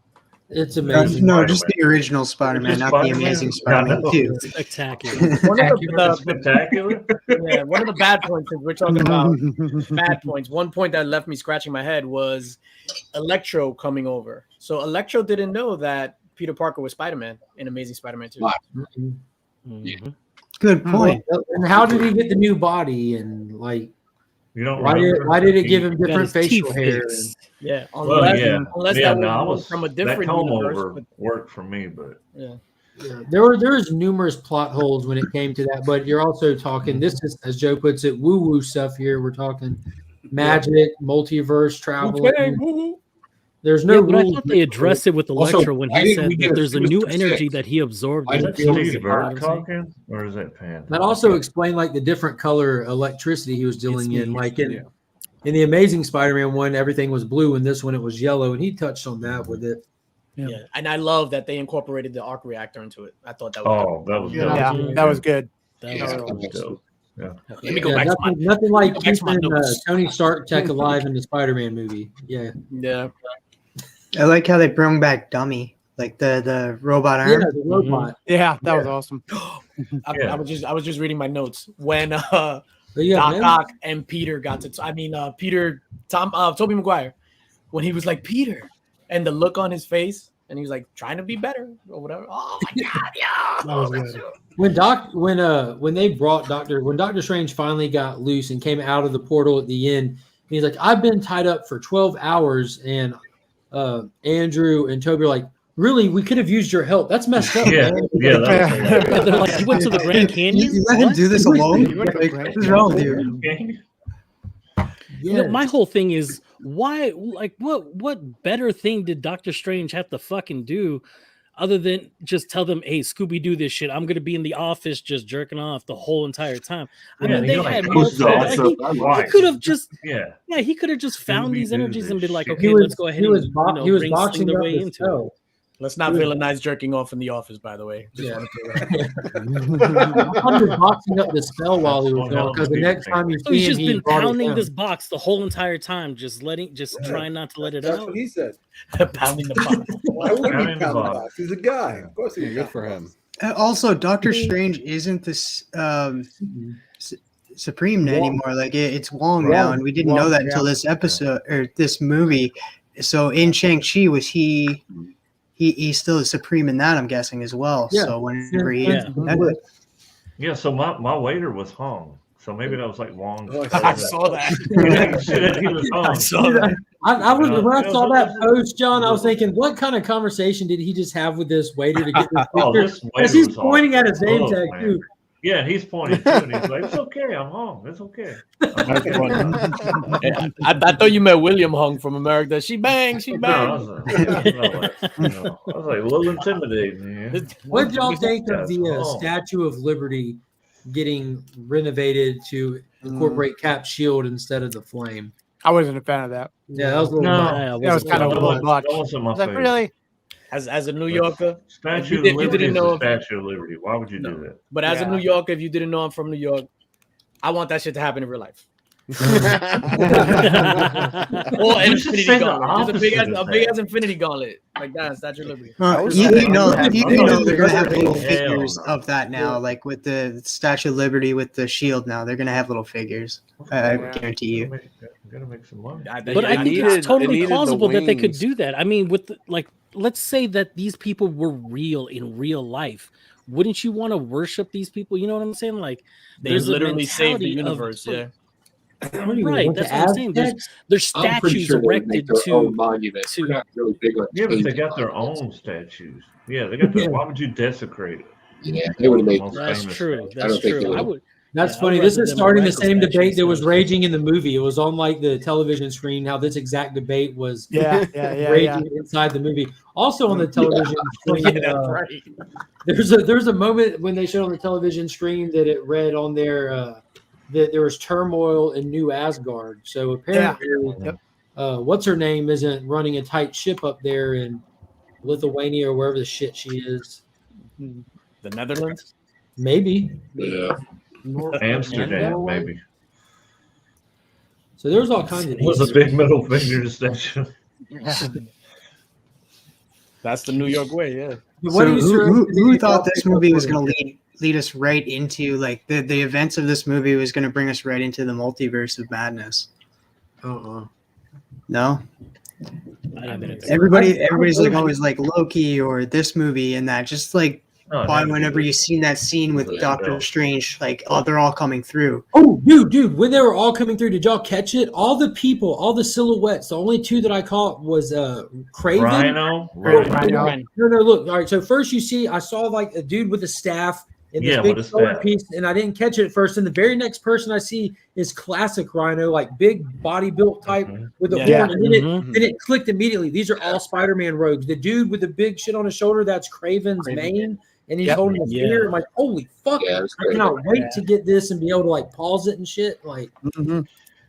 It's amazing. No, just the original Spider-Man, Just not Spider-Man? the Amazing I Spider-Man know. 2. Spectacular. One of the, Spectacular. yeah, one of the bad points, since we're talking about bad points, one point that left me scratching my head was Electro coming over. So Electro didn't know that Peter Parker was Spider-Man in Amazing Spider-Man 2. Mhm. Good point. And how did he get the new body? And like, You don't. why remember? did it give him Got different his facial teeth hair? fixed. Yeah, Well, unless, yeah, unless yeah. that No, I was was from a that different comb universe. over But, worked for me, but yeah. Yeah. There's numerous plot holes when it came to that, but you're also talking. This is, as Joe puts it, woo-woo stuff here. We're talking magic, multiverse travel. There's no Yeah, but I rules. thought they addressed it with Also, Electro when why he didn't said we get that a there's a Sinister new energy Six? that he absorbed. Why in didn't his we Steve music, you know what I'm Burke saying? talking, or is that Pan? That also explained like the different color electricity he was dealing It's in. me. Like in the Amazing Spider-Man one, everything was blue, and this one it was yellow, and he touched on that with it. Yeah. And I love that they incorporated the arc reactor into it. I thought that was Oh, that was Yeah, that was good. That Yeah. was dope. Yeah. Let me go back to my nothing like go back to my keeping notes. Tony Stark tech alive in the Spider-Man movie. Yeah. Yeah. I like how they bring back Dummy, like the robot Yeah, arm. the robot. Yeah, that was awesome. I was just reading my notes when But yeah, Doc man. Ock and Peter got to Tobey Maguire, when he was like Peter, and the look on his face, and he was like trying to be better or whatever. Oh my god, yeah. That was good. When Doctor Strange finally got loose and came out of the portal at the end, he's like, I've been tied up for 12 hours, and Andrew and Toby are like, really, we could have used your help. That's messed up. Yeah, man. yeah, that was hilarious. Yeah, they're like, you went to the Grand Canyon? You let him do this alone? went to the Like, Grand what's wrong with you? You know, my whole thing is why, like, what better thing did Doctor Strange have to fucking do other than just tell them, hey, Scooby Doo this shit. I'm gonna be in the office just jerking off the whole entire time. I mean, they had he could have just he could have just found these energies and been like, okay, let's go ahead and boxing their up way the into spell. it. Let's not villainize jerking off in the office, by the way. Just wanted I thought he was boxing up the spell while he was going, because the next time you So see he's him, just he been brought it pounding down. this box the whole entire time, just trying not to let it That's out. what he said. pounding the box. Why would he Pounding the pound the box. box? He's a guy. Of course he's Good for him. Also, Doctor Strange isn't this Supreme anymore. Like it's Wong now, and we didn't know that until this episode or this movie. So in Shang-Chi, was he still is Supreme in that? I'm guessing as well. Yeah. So whenever he Yeah, so my waiter was Hong. So maybe that was like Wong. Oh, I saw that. He was Hong. I saw that. I was when I saw that post, John, I was thinking, what kind of conversation did he just have with this waiter to get this Oh, picture? this Because waiter he's was pointing at his name awesome, tag man. too. Yeah, he's pointing too, and he's like, "It's okay, I'm Hong. It's okay." I thought you met William Hung from America. She bang, she No, I bang. was like a little intimidating, man. What did y'all think of That's the wrong. Statue of Liberty getting renovated to incorporate Cap's shield instead of the flame? I wasn't a fan of that. Yeah, that was a little No, that was kind of a little much. That wasn't my I was like, favorite. really? As a New Yorker, Statue of you Liberty didn't is know a if- Statue of Liberty. Why would you do that? but as a Yeah. New Yorker, if you didn't know I'm from New York, I want that shit to happen in real life. Or an You should Infinity say the Gauntlet. Just a big opposite ass, of a big that. ass Infinity Gauntlet. Like that, Statue of Liberty. you know they're gonna have little Hell figures no. of that now, like with the Statue of Liberty with the shield. Now they're gonna have little figures. I guarantee you. Gotta make some money. But I think needed- it's totally it needed the plausible that they could wings. do that. I mean, with let's say that these people were real in real life. Wouldn't you want to worship these people? You know what I'm saying? Like They there's a literally saved the mentality of- universe. Yeah. Right, that's what I'm saying. There's I'm pretty statues sure they would make erected their own to monument. to- They're not really big on Yeah, but they changing got their monuments. own statues. Yeah, they got their. Why would you desecrate it? Yeah, they would have made. Most That's famous true. statue. I don't That's think they true. would. I would. That's Yeah, funny. I'd This rather is them starting the erect same statues debate that was than- raging in the movie. It was on like the television screen. How this exact debate was Yeah. raging inside the movie. Also on the television screen, Yeah, that's right. there's a moment when they showed on the television screen that it read on there that there was turmoil in New Asgard. So apparently, what's her name isn't running a tight ship up there in Lithuania or wherever the shit she is. The Netherlands. Maybe. Yeah. Amsterdam, maybe. So there's all kinds of. It was a big middle finger statue. That's the New York way. Yeah. What do you Who thought this movie was going to lead us right into like the events of this movie was going to bring us right into the multiverse of madness? No. Everybody's like always like Loki or this movie and that. Just like whenever you seen that scene with Doctor Strange, like they're all coming through. Oh, dude, when they were all coming through, did y'all catch it? All the people, all the silhouettes. The only two that I caught was Craven. Rhino. No, look. All right, so first I saw like a dude with a staff in this big sword piece, and I didn't catch it at first. And the very next person I see is classic Rhino, like big body built type with a horn. And then it clicked immediately. These are all Spider-Man rogues. The dude with the big shit on his shoulder, that's Craven's mane. And he's holding a spear. I'm like, holy fuck. I cannot wait to get this and be able to like pause it and shit. Like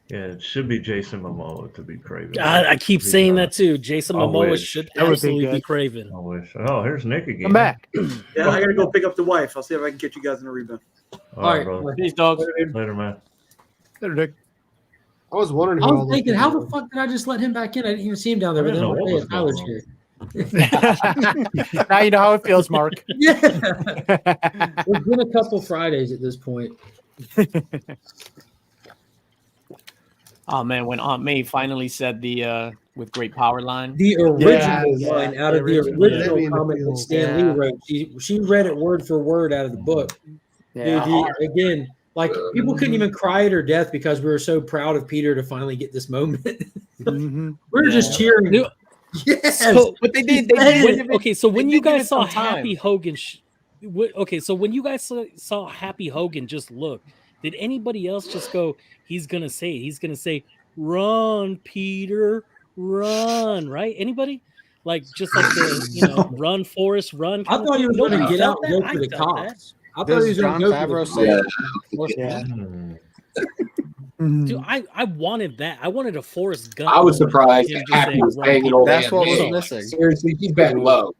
Yeah, it should be Jason Momoa to be Craven. I keep saying that too. Jason Momoa should absolutely be Craven. I wish. Oh, here's Nick again. Come back. Yeah, I gotta go pick up the wife. I'll see if I can get you guys in a rebound. All right, bro. Peace, dogs. Later, man. Later, Dick. I was wondering. I was thinking, how the fuck did I just let him back in? I didn't even see him down there. But then one day, Tyler's here. Now you know how it feels, Mark. Yeah. It's been a couple Fridays at this point. Oh man, when Aunt May finally said the with great power line, the original line out of the original Yeah. comic that Stan Lee wrote, she read it word for word out of the book. Yeah. Dude, again, like people couldn't even cry at her death because we were so proud of Peter to finally get this moment. Mm-hmm. We were just cheering. Yes, So, but they did. Okay, so when they you did give guys it saw some time. Happy Hogan, so when you guys saw Happy Hogan just look, did anybody else just go, he's gonna say, run, Peter, run, right? Anybody? Like just like the run, Forrest, run. I thought he was going to get out and go for the cops. I thought he was going to go for the cops. Yeah. Dude, I wanted that. I wanted a Forrest Gump. I was surprised Him that just Happy saying, was "Run, banging Peter." old That's Aunt what was May. missing. Seriously, she's batting low.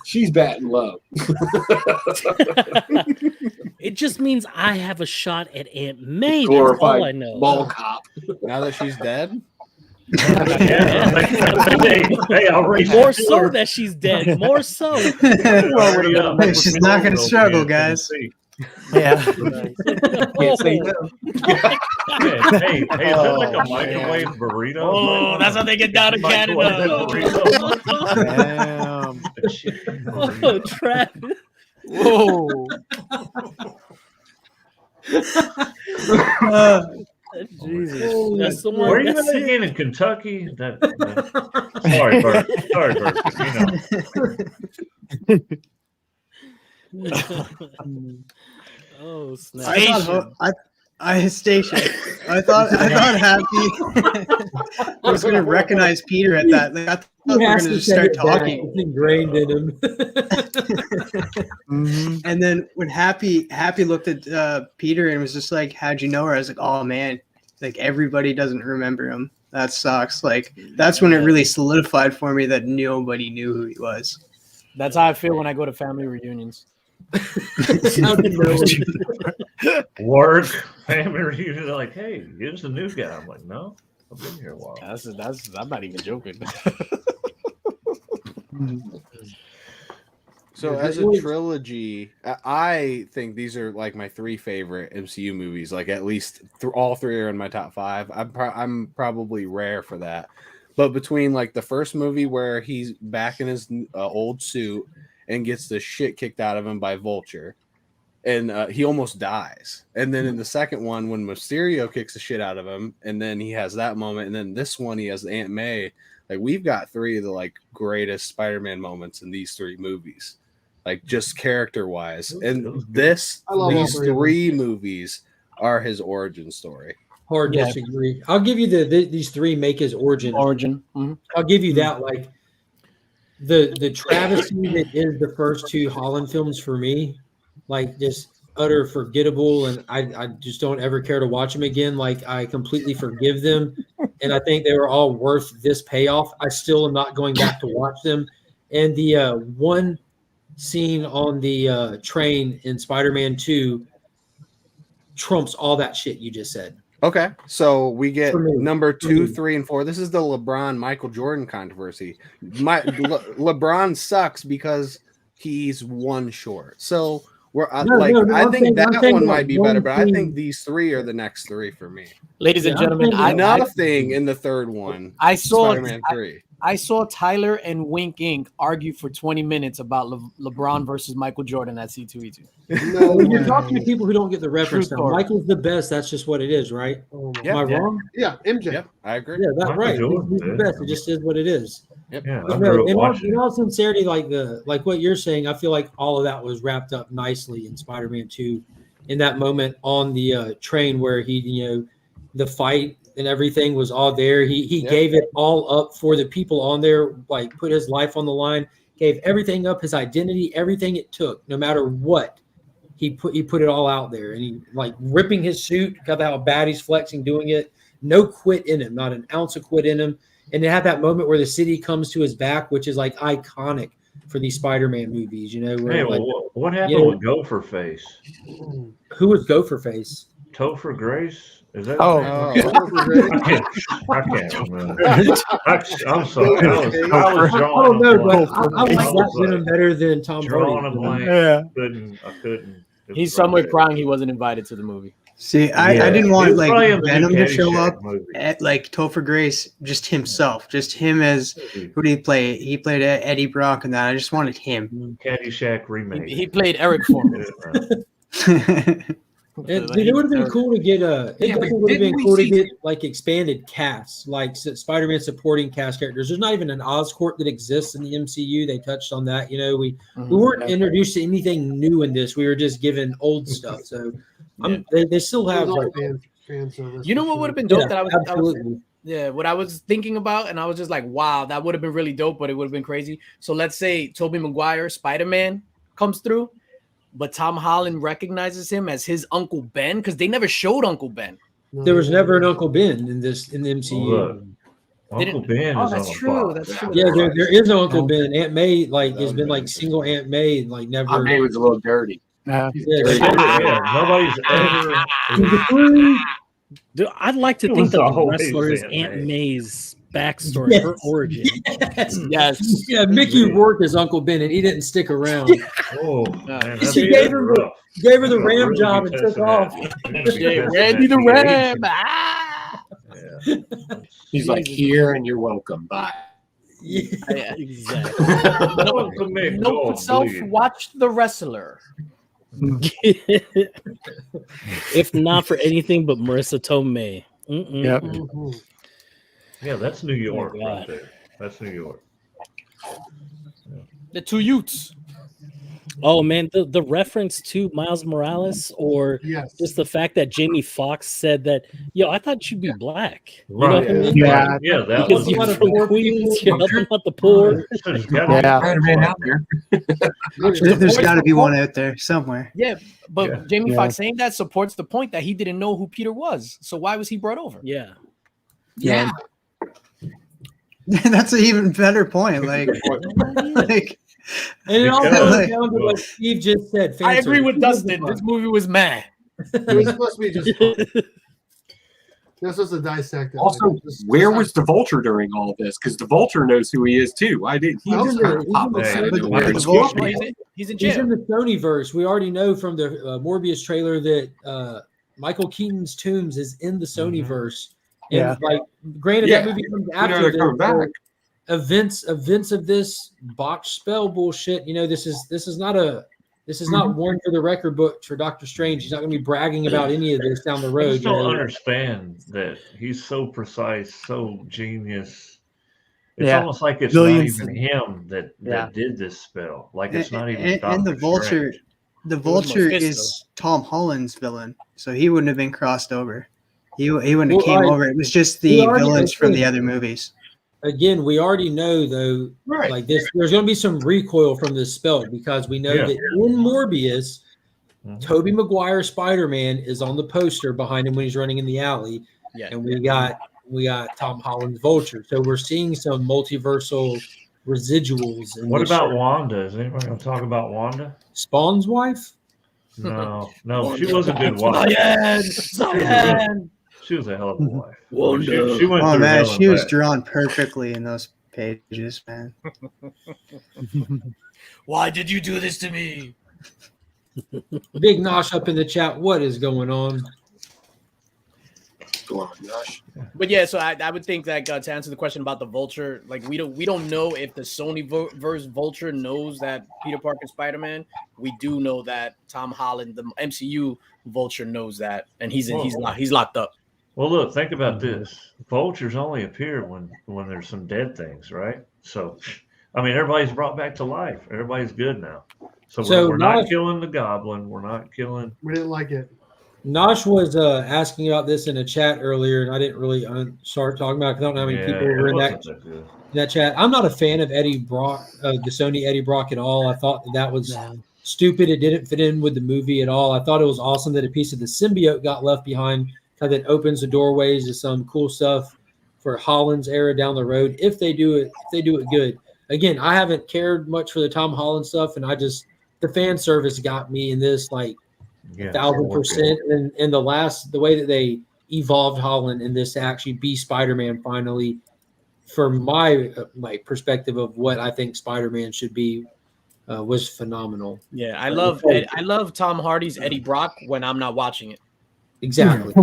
She's batting low. It just means I have a shot at Aunt May. That's Glorified all I know. ball cop. Now that she's dead, Hey, I'll race More you to so her. that she's dead. More so. She's not gonna struggle, guys. Yeah. Can't say no. Hey, is that like a microwave burrito? Oh, that's how they get down in Canada. Damn. Oh, Travis. Whoa. Jesus. That's the Where one. are you That's at it. again in Kentucky? Sorry, Bert. Sorry, Bert. Oh, snap. I thought Happy was gonna recognize Peter at that. Like, I thought He we were has gonna to just say start it back. talking. It's ingrained in him. And then when Happy looked at Peter and was just like, "How'd you know her?" I was like, "Oh man, like everybody doesn't remember him. That sucks." Like that's when it really solidified for me that nobody knew who he was. That's how I feel when I go to family reunions. Work, family reunion. They're like, hey, here's the new guy. I'm like, no, I've been here a while. That's I'm not even joking. so as a trilogy, I think these are like my three favorite MCU movies. Like at least all three are in my top five. I'm probably rare for that. But between like the first movie where he's back in his old suit and gets the shit kicked out of him by Vulture, and he almost dies. And then in the second one, when Mysterio kicks the shit out of him, and then he has that moment, and then this one he has Aunt May. Like we've got three of the like greatest Spider-Man moments in these three movies, like just character-wise. And these three movies are his origin story. Hard disagree. I'll give you these three make his origin. Mm-hmm. I'll give you that. Like the travesty that is the first two Holland films for me, like just utter forgettable, and I just don't ever care to watch them again. Like I completely forgive them, and I think they were all worth this payoff. I still am not going back to watch them. And the one scene on the train in Spider-Man 2 trumps all that shit you just said. Okay, so we get number 2, 3, and 4. This is the LeBron Michael Jordan controversy. LeBron sucks because he's one short. So I think that one might be better, but I think these three are the next three for me. Ladies and gentlemen, nothing in the third one. I saw Spider-Man 3. I saw Tyler and Wink Inc. argue for 20 minutes about LeBron versus Michael Jordan at C2E2. No, when you're talking to people who don't get the reference, now, Michael's the best. That's just what it is, right? Am I wrong? Yeah, MJ. Yep, I agree. Yeah, that's right. Jordan, He's the best. It just is what it is. Yep. Yeah, But no, in all sincerity, like what you're saying, I feel like all of that was wrapped up nicely in Spider-Man 2, in that moment on the train where he, the fight and everything was all there. He gave it all up for the people on there, like put his life on the line, gave everything up, his identity, everything it took, no matter what. He put it all out there, and he like ripping his suit, got how bad he's flexing doing it, no quit in him, not an ounce of quit in him. And they have that moment where the city comes to his back, which is like iconic for these Spider-Man movies, you know. Where Hey, like, what happened with Gopher Face? Who was Gopher Face? Topher Grace? Is that? Oh, I can't remember. I'm sorry. I was I drawing. don't know, but I like I that was, Venom better than Tom drawing a Hardy. blank. Yeah. I couldn't. It He's was somewhere right crying he wasn't invited to the movie. See, I Yeah. didn't It want was like probably in the Venom new to show Caddyshack up movie. at like Topher Grace, just himself, just him as who did he play? He played Eddie Brock and that. I just wanted him. Caddyshack remake. He played Eric Foreman. It would have been cool to get like expanded casts, like Spider-Man supporting cast characters. There's not even an Oscorp that exists in the MCU. They touched on that. You know, we weren't introduced to anything new in this. We were just given old stuff. So they still have like, fan service. You know what would have been dope? Yeah, absolutely. What I was thinking about, and I was just like, wow, that would have been really dope, but it would have been crazy. So let's say Tobey Maguire, Spider-Man, comes through, but Tom Holland recognizes him as his Uncle Ben, because they never showed Uncle Ben. There was never an Uncle Ben in the MCU. Uncle Ben is that's on true. the box. That's true. Yeah, there is no Uncle Ben. Aunt May has been like single Aunt May, like never. Aunt May was a little dirty. Nobody's ever. Dude, I'd like to It think was that the always wrestler is Aunt Aunt May. May's backstory, her origin. Yes. Yeah, Mickey rourke as Uncle Ben, and he didn't stick around. Oh, man, She gave her the Ram job and took off. Randy the Ram. He's like, here and you're welcome. Bye. Yeah. Exactly. Note to self: watch The Wrestler. If not for anything but Marissa Tomei. Yep. Yeah, that's New York Oh, right there. That's New York. The two Utes. Oh man, the reference to Miles Morales, or just the fact that Jamie Foxx said that, yo, I thought you'd be black. You know what I mean? Yeah, that because was you're from Queens, you're helping out the poor. Spider-Man out there. There's got to be one out there somewhere. Yeah, but Jamie Foxx saying that supports the point that he didn't know who Peter was. So why was he brought over? Yeah. That's an even better point. Like and it all goes down to what Steve just said. I agree with Dustin. This movie was mad. It was supposed to be just fun. You're supposed to dissect it. Also, where was the Vulture during all of this? Because the Vulture knows who he is too. Why didn't he just kind of pop up out of nowhere? He's in jail. He's in the Sonyverse. We already know from the Morbius trailer that Michael Keaton's Tombs is in the Sonyverse. And like, granted, that movie comes after the events of this botched spell bullshit. You know, this is not one for the record book for Doctor Strange. He's not going to be bragging about any of this down the road. I just don't understand that he's so precise, so genius. It's almost like it's not even him that did this spell. Like it's not even. And the Vulture, is Tom Holland's villain, so he wouldn't have been crossed over. He wouldn't have came over. It was just the villains from the other movies. Again, we already know though, like this, there's going to be some recoil from this spell because we know that in Morbius, Tobey Maguire Spider-Man is on the poster behind him when he's running in the alley, and we got Tom Holland's Vulture. So we're seeing some multiversal residuals. What about Wanda? Is anybody going to talk about Wanda? Spawn's wife? No, she was a good wife. Cyan. She was a hell of a wife. She went through man, hell she was back. drawn perfectly in those pages, man. Why did you do this to me? Big Nosh up in the chat. What is going on? But yeah, so I would think that to answer the question about the Vulture, like we don't know if the Sony-verse Vulture knows that Peter Parker Spider-Man. We do know that Tom Holland, the MCU Vulture, knows that, and he's locked up. Well, look, think about this. Vultures only appear when there's some dead things, right? So, I mean, everybody's brought back to life. Everybody's good now. So we're not killing the Goblin. We're not killing. We didn't like it. Nosh was asking about this in a chat earlier, and I didn't really start talking about it. I don't know how many people were in that chat. I'm not a fan of Eddie Brock, the Sony Eddie Brock at all. I thought that was stupid. It didn't fit in with the movie at all. I thought it was awesome that a piece of the symbiote got left behind kind of opens the doorways to some cool stuff for Holland's era down the road if they do it good. Again, I haven't cared much for the Tom Holland stuff, and the fan service got me in this like 1,000%. And the way that they evolved Holland in this to actually be Spider-Man finally, from my perspective of what I think Spider-Man should be, was phenomenal. Yeah, I love Tom Hardy's Eddie Brock when I'm not watching it. Exactly.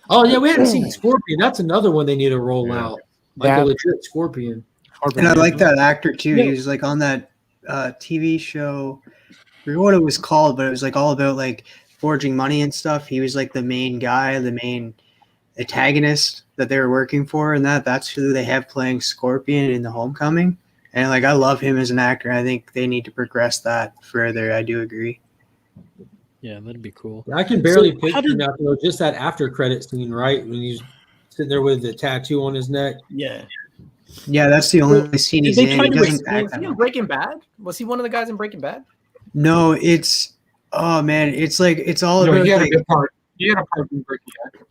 Oh yeah, we haven't seen Scorpion. That's another one they need to roll out, like a legit Scorpion. And I like that actor too. He was like on that TV show. I forget what it was called, but it was like all about like forging money and stuff. He was like the main guy, the main antagonist that they were working for, and that's who they have playing Scorpion in the Homecoming. And like I love him as an actor. I think they need to progress that further. I do agree. Yeah, that'd be cool. I can barely picture now, though, just that after credit scene, right? When he's sitting there with the tattoo on his neck. Yeah. Yeah, that's the only scene he's in. He doesn't act Was he in Breaking Bad? Was he one of the guys in Breaking Bad? No, it's like it's all about. He had like, a part. He had a part in Breaking Bad.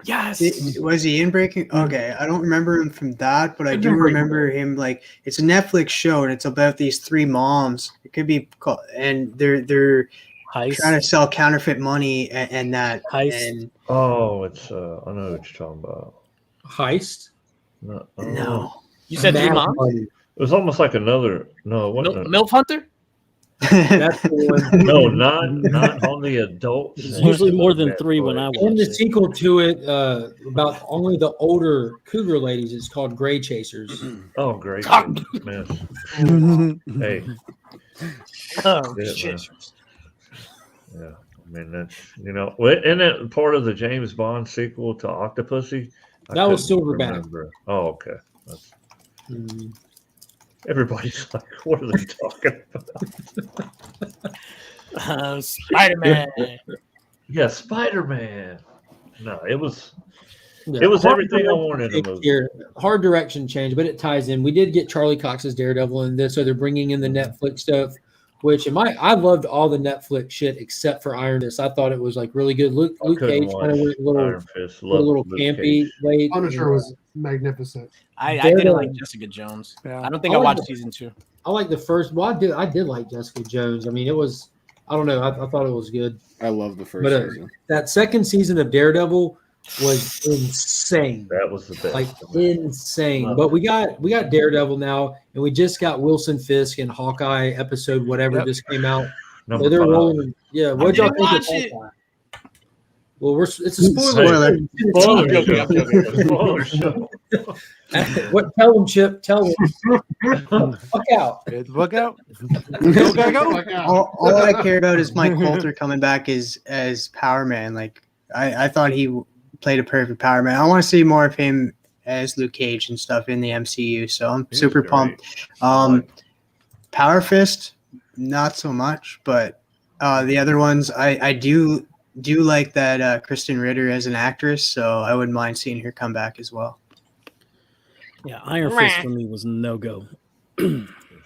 Yes. Was he in Breaking? Okay, I don't remember him from that, but I do remember him. Like it's a Netflix show, and it's about these three moms. It could be called, and they're Heist. trying to sell counterfeit money and that. Heist. And it's I know what you're talking about. Heist. no, you said three moms. It was almost like another. No, it wasn't. MILF Hunter. That's the one. No, not on the adult. It's usually more than three when I watch And the it. sequel to it, about only the older cougar ladies, it's called Gray Chasers. Oh, great. Man. Hey. Oh, Yeah, shit. Yeah, I mean that's isn't it part of the James Bond sequel to Octopussy? That was Silverback. Oh, okay. Everybody's like, what are they talking about? Spider-Man. Yeah, Spider-Man. No, it was everything I wanted in the movie. Here, hard direction change, but it ties in. We did get Charlie Cox's Daredevil in this, so they're bringing in the Netflix stuff. Which I loved all the Netflix shit except for Iron Fist. I thought it was like really good. Luke Cage kind of went a little campy. Late. Punisher was magnificent. I didn't like Jessica Jones. Yeah. I don't think I watched season 2. I like the first. Well, I did like Jessica Jones. I mean, it was. I don't know. I thought it was good. I love the first season. That second season of Daredevil was insane. That was the best. Like insane. But we got Daredevil now, and we just got Wilson Fisk and Hawkeye episode whatever just came out. So they're rolling. Yeah, what y'all think of Hawkeye? Well, it's a spoiler. Spoiler. What? Tell them, Chip. Tell them. Fuck out. Look out. all I care about is Mike Coulter coming back as Power Man. Like I thought he played a perfect Power Man. I want to see more of him as Luke Cage and stuff in the MCU. So I'm super pumped. Power Fist, not so much, but the other ones I do like that Kristen Ritter as an actress. So I wouldn't mind seeing her come back as well. Yeah, Iron Fist for me was no go.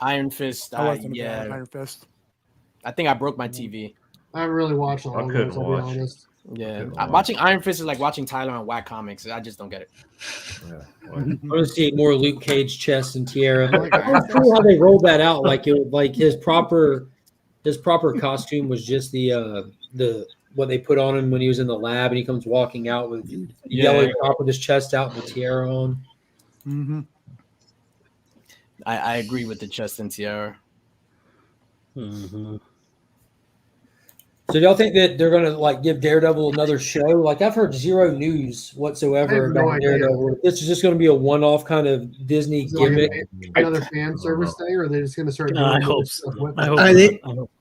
Iron Fist. Iron Fist. I think I broke my TV. I haven't really watched all of those, I'll be honest. Yeah, watching Iron Fist is like watching Tyler on Whack Comics. I just don't get it. Yeah, I want to see more Luke Cage chest and tiara. I'm not sure how they rolled that out. Like it was like his proper costume was just the what they put on him when he was in the lab, and he comes walking out with the yellow top with his chest out and the tiara on. Mm-hmm. I agree with the chest and tiara. Mm-hmm. So do y'all think that they're gonna like give Daredevil another show? Like I've heard zero news whatsoever about Daredevil. This is just gonna be a one-off kind of Disney gimmick. Like another fan service thing, or are they just gonna start doing I hope so. stuff with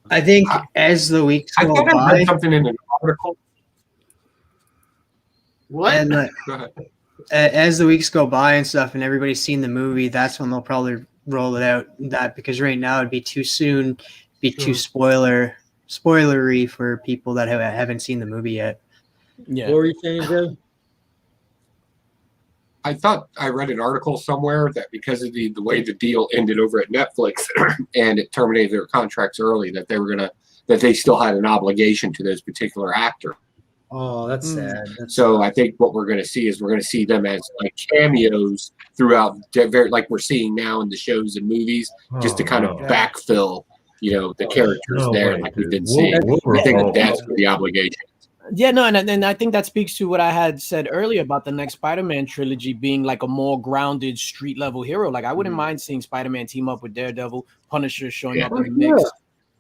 I think as the weeks I go thought I by, read something in an article. What? and Go ahead. as the weeks go by and stuff, and everybody's seen the movie, that's when they'll probably roll it out. That because right now it'd be too soon, too spoilery for people that haven't seen the movie yet. Yeah. What were you saying, Joe? I thought I read an article somewhere that because of the way the deal ended over at Netflix and it terminated their contracts early, that they that they still had an obligation to those particular actors. Oh, that's sad. So I think what we're going to see is we're going to see them as like cameos throughout, like we're seeing now in the shows and movies, just to kind of backfill, the characters there like we've been seeing. I think that's the obligation. Yeah, no, and I think that speaks to what I had said earlier about the next Spider-Man trilogy being like a more grounded street level hero. Like I wouldn't mind seeing Spider-Man team up with Daredevil, Punisher showing up in the mix.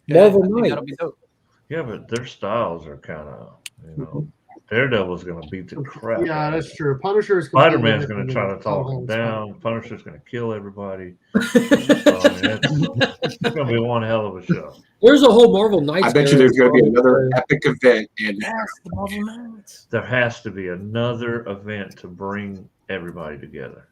Marvel that'll be dope. Yeah, but their styles are kind of, Daredevil's going to beat the crap. Yeah, that's true. Punisher is Spider-Man's going to try to talk him down. Punisher's going to kill everybody. It's going to be one hell of a show. There's a whole Marvel Knights. I bet you there's going to be another epic event. And the Marvel Knights. There has to be another event to bring everybody together.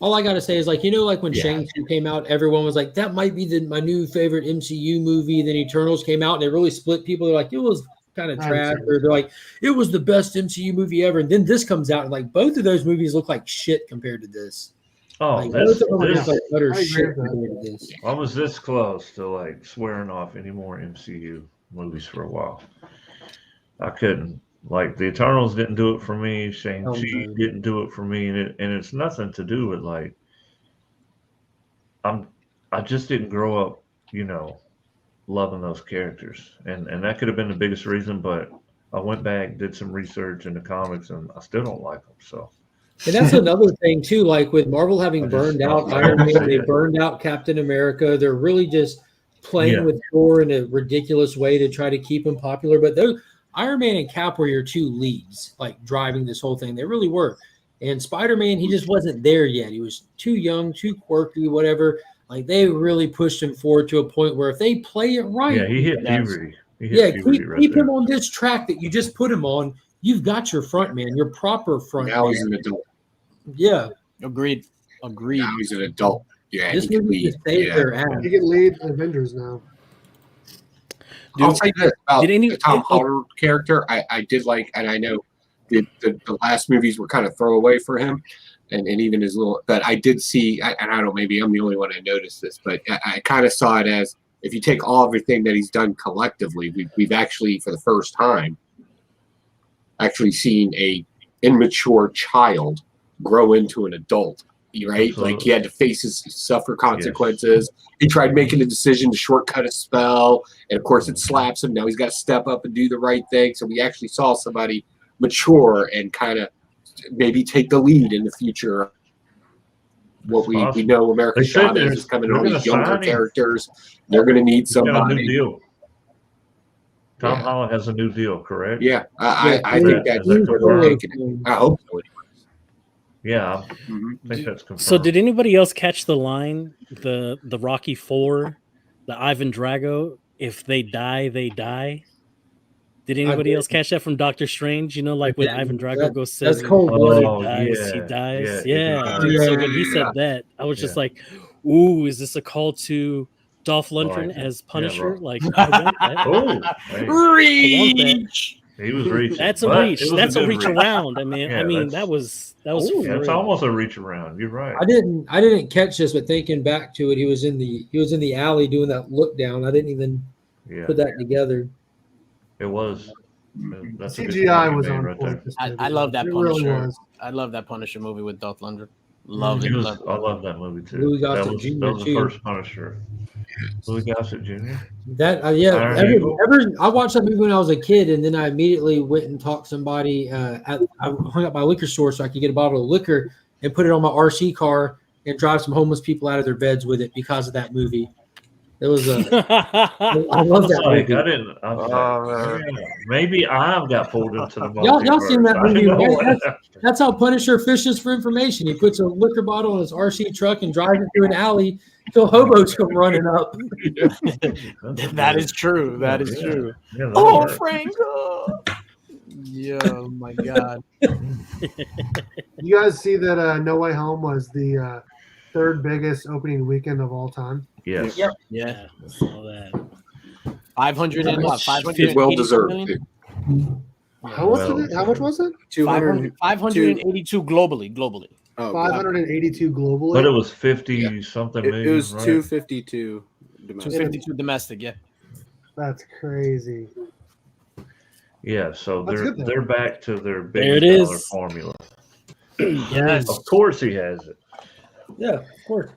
All I gotta say is like when Shang-Chi came out, everyone was like, that might be my new favorite MCU movie. Then Eternals came out and it really split people. They're like, it was kind of trash, or they're like, it was the best MCU movie ever. And then this comes out and like both of those movies look like shit compared to this. Oh, like, both of them are just like utter shit compared to this. I was this close to like swearing off any more MCU movies for a while. I couldn't. Like the Eternals didn't do it for me. Shang-Chi didn't do it for me, and it's nothing to do with like I just didn't grow up, loving those characters, and that could have been the biggest reason. But I went back, did some research in the comics, and I still don't like them. So, and that's another thing too. Like with Marvel having burned out Iron Man, they burned out Captain America. They're really just playing with Thor in a ridiculous way to try to keep him popular, but those. Iron Man and Cap were your two leads, like driving this whole thing. They really were. And Spider-Man, he just wasn't there yet. He was too young, too quirky, whatever. Like they really pushed him forward to a point where if they play it right, he hit puberty. Keep him on this track that you just put him on. You've got your front man, your proper front man. Now he's an adult. Yeah, agreed. Now he's an adult. Yeah, this movie can save their ass. He can lead Avengers now. I'll say this about the Tom Holland character. I did like, and I know the last movies were kind of throwaway for him, and even his little. But I did see, and I don't know, maybe I'm the only one I noticed this, but I kind of saw it as if you take everything that he's done collectively, we've actually for the first time actually seen a immature child grow into an adult. Right? Absolutely. Like he had to suffer consequences. Yes. He tried making a decision to shortcut a spell, and of course it slaps him. Now he's got to step up and do the right thing. So we actually saw somebody mature and kind of maybe take the lead in the future. What we know American Shot is coming on these younger characters. They're going to need somebody. A new deal. Tom Holland has a new deal, correct? Yeah, I think that's where they're taking it. I hope so. Yeah, I think that's confirmed. So, did anybody else catch the line, the Rocky IV, the Ivan Drago? If they die, they die. Did anybody else catch that from Doctor Strange? Like when Ivan Drago goes says, that's cold-blooded. He dies. So when he said that, I was just like, "Ooh, is this a call to Dolph Lundgren as Punisher?" Reach. He was reaching. That's a reach. That's a reach around. I mean, that was. It's almost a reach around. You're right. I didn't catch this, but thinking back to it, he was in the alley doing that look down. I didn't even put that together. It was. That's CGI was on point. I love that Punisher. Really I love that Punisher movie with Dolph Lundgren. Love it. I love that movie too. Louis that Gossett was Jr. the first Punisher. Louis Gossett Jr. That I watched that movie when I was a kid, and then I immediately went and talked to somebody. I hung up my liquor store so I could get a bottle of liquor and put it on my RC car and drive some homeless people out of their beds with it because of that movie. It was I love that movie. I didn't. Maybe I got pulled into the y'all seen that movie? That's how Punisher fishes for information. He puts a liquor bottle in his RC truck and drives it through an alley till hobos come running up. That is true. That is true. Yeah, oh, Franco! Yeah, oh my God. You guys see that No Way Home was the third biggest opening weekend of all time? Yes. Yep. Yeah. I saw that. 500 and what? 500. Well deserved. How much was it? 582 globally. Oh, 582 globally. But it was 50 something million. It was right? 252 domestic. 252 domestic. Yeah. That's crazy. Yeah, so That's good, though. they're back to their There it billion-dollar is. formula. Yes. Of course he has it. Yeah, of course.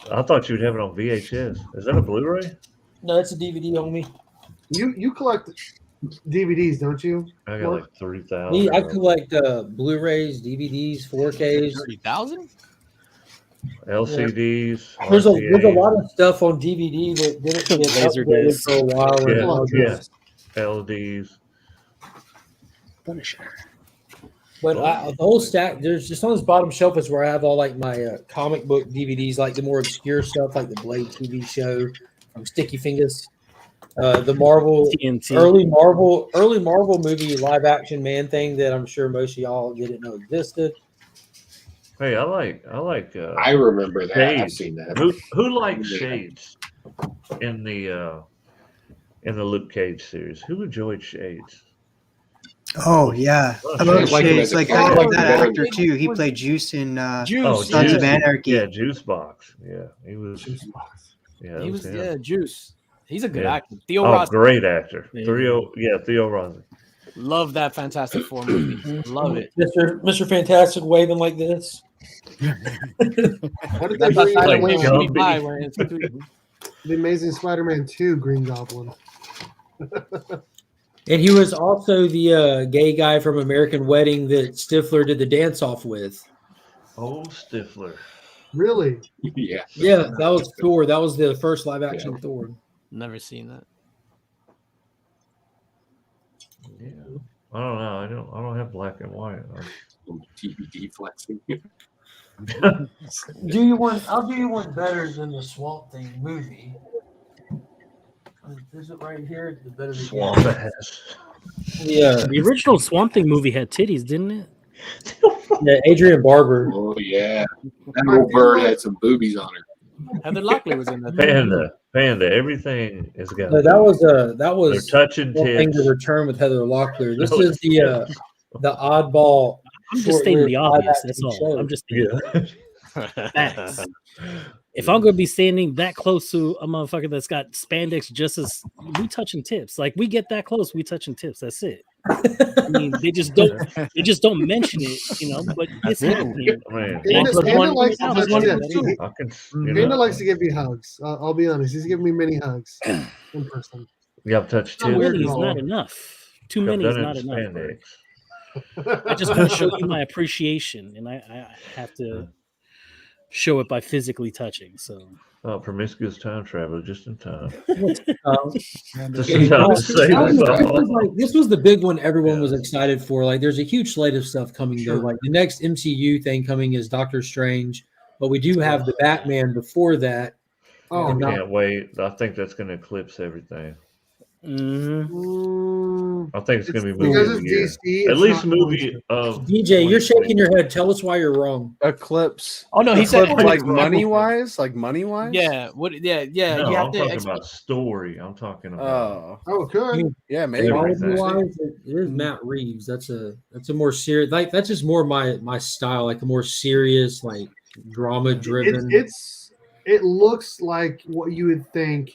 I thought you'd have it on VHS. Is that a Blu-ray? No, it's a DVD on me. You collect DVDs, don't you? I got Mark? like 3,000. Me, I collect Blu-rays, DVDs, 4Ks. 30,000. LCDs. There's a RCAs. lot of stuff on DVD that didn't get Laser updated disc. for a while. Yeah, LDs. Punisher. But the whole stack, there's just on this bottom shelf is where I have all like my comic book DVDs, like the more obscure stuff, like the Blade TV show from Sticky Fingers, the Marvel TNT. early Marvel movie live action Man Thing that I'm sure most of y'all didn't know existed. Hey, I like. I remember that. I've Shades. seen that. Who likes Shades in the Luke Cage series? Who enjoyed Shades? Oh yeah, I Yeah, love like him Shades. as a Like character. that actor too. He played Juice in Juice. Sons of Juice. Anarchy. Yeah, Juice Box. Yeah, he was. Yeah, He that was him. Juice. He's a good Yeah. actor. Theo Oh, Ross. great actor. Yeah. Theo Rossi. Love that Fantastic Four movie. Love it. Mr. Fantastic waving like this. What did they That's bring outside Like of Wave Gumby. 55 when it's The Amazing Spider-Man 2 Green Goblin? And he was also the gay guy from American Wedding that Stifler did the dance off with. Old Stifler. Really? Yeah. Yeah, that was Thor. That was the first live action Thor. Never seen that. Yeah. I don't know. I don't have black and white. TBD flexing. I'll do you one better than the Swamp Thing movie. Is it right here? The better Swamp ass. Yeah, The original Swamp Thing movie had titties, didn't it? yeah, Adrian Barber. Oh yeah, that little bird had some boobies on her. Heather Locklear was in that. Panda. Everything is got. No, that was They're touching One Thing tits. to Return with Heather Locklear. This No, is the oddball. I'm just stating the short-lived obvious. That's live-action all. show. I'm just stating Yeah. facts. If I'm gonna be standing that close to a motherfucker that's got spandex, just as we touching tips, like we get that close, we touching tips. That's it. I mean, they just don't mention it, you know. But it's happening. Man, Panda likes to One touch plus one tips. equals two. I can. Panda likes to give me hugs. I'll be honest. He's giving me many hugs in person. You have touched Not tits. weird. Many is at all. not enough. Too I've many is done it not in enough. spandex. I just want to show you my appreciation, and I have to show it by physically touching. So Promiscuous time traveler, just in time. And, Just in time to say this was the big one everyone was excited for. Like, there's a huge slate of stuff coming though. Like the next MCU thing coming is Doctor Strange, but we do have the Batman before that. Oh, I And not- can't wait. I think that's going to eclipse everything. Mm, I think it's going to be because movie it's of the year. DC. At it's least not movie going of DJ, you're shaking your head. Tell us why you're wrong. Eclipse. Oh no, he said Eclipse, like money wise. Yeah. What? Yeah. No, You have I'm to. talking about story. I'm talking about. Oh, it could. Yeah, maybe. Everything. Quality-wise, it is Matt Reeves. That's a more serious. Like that's just more my style. Like a more serious, like drama driven. It looks like what you would think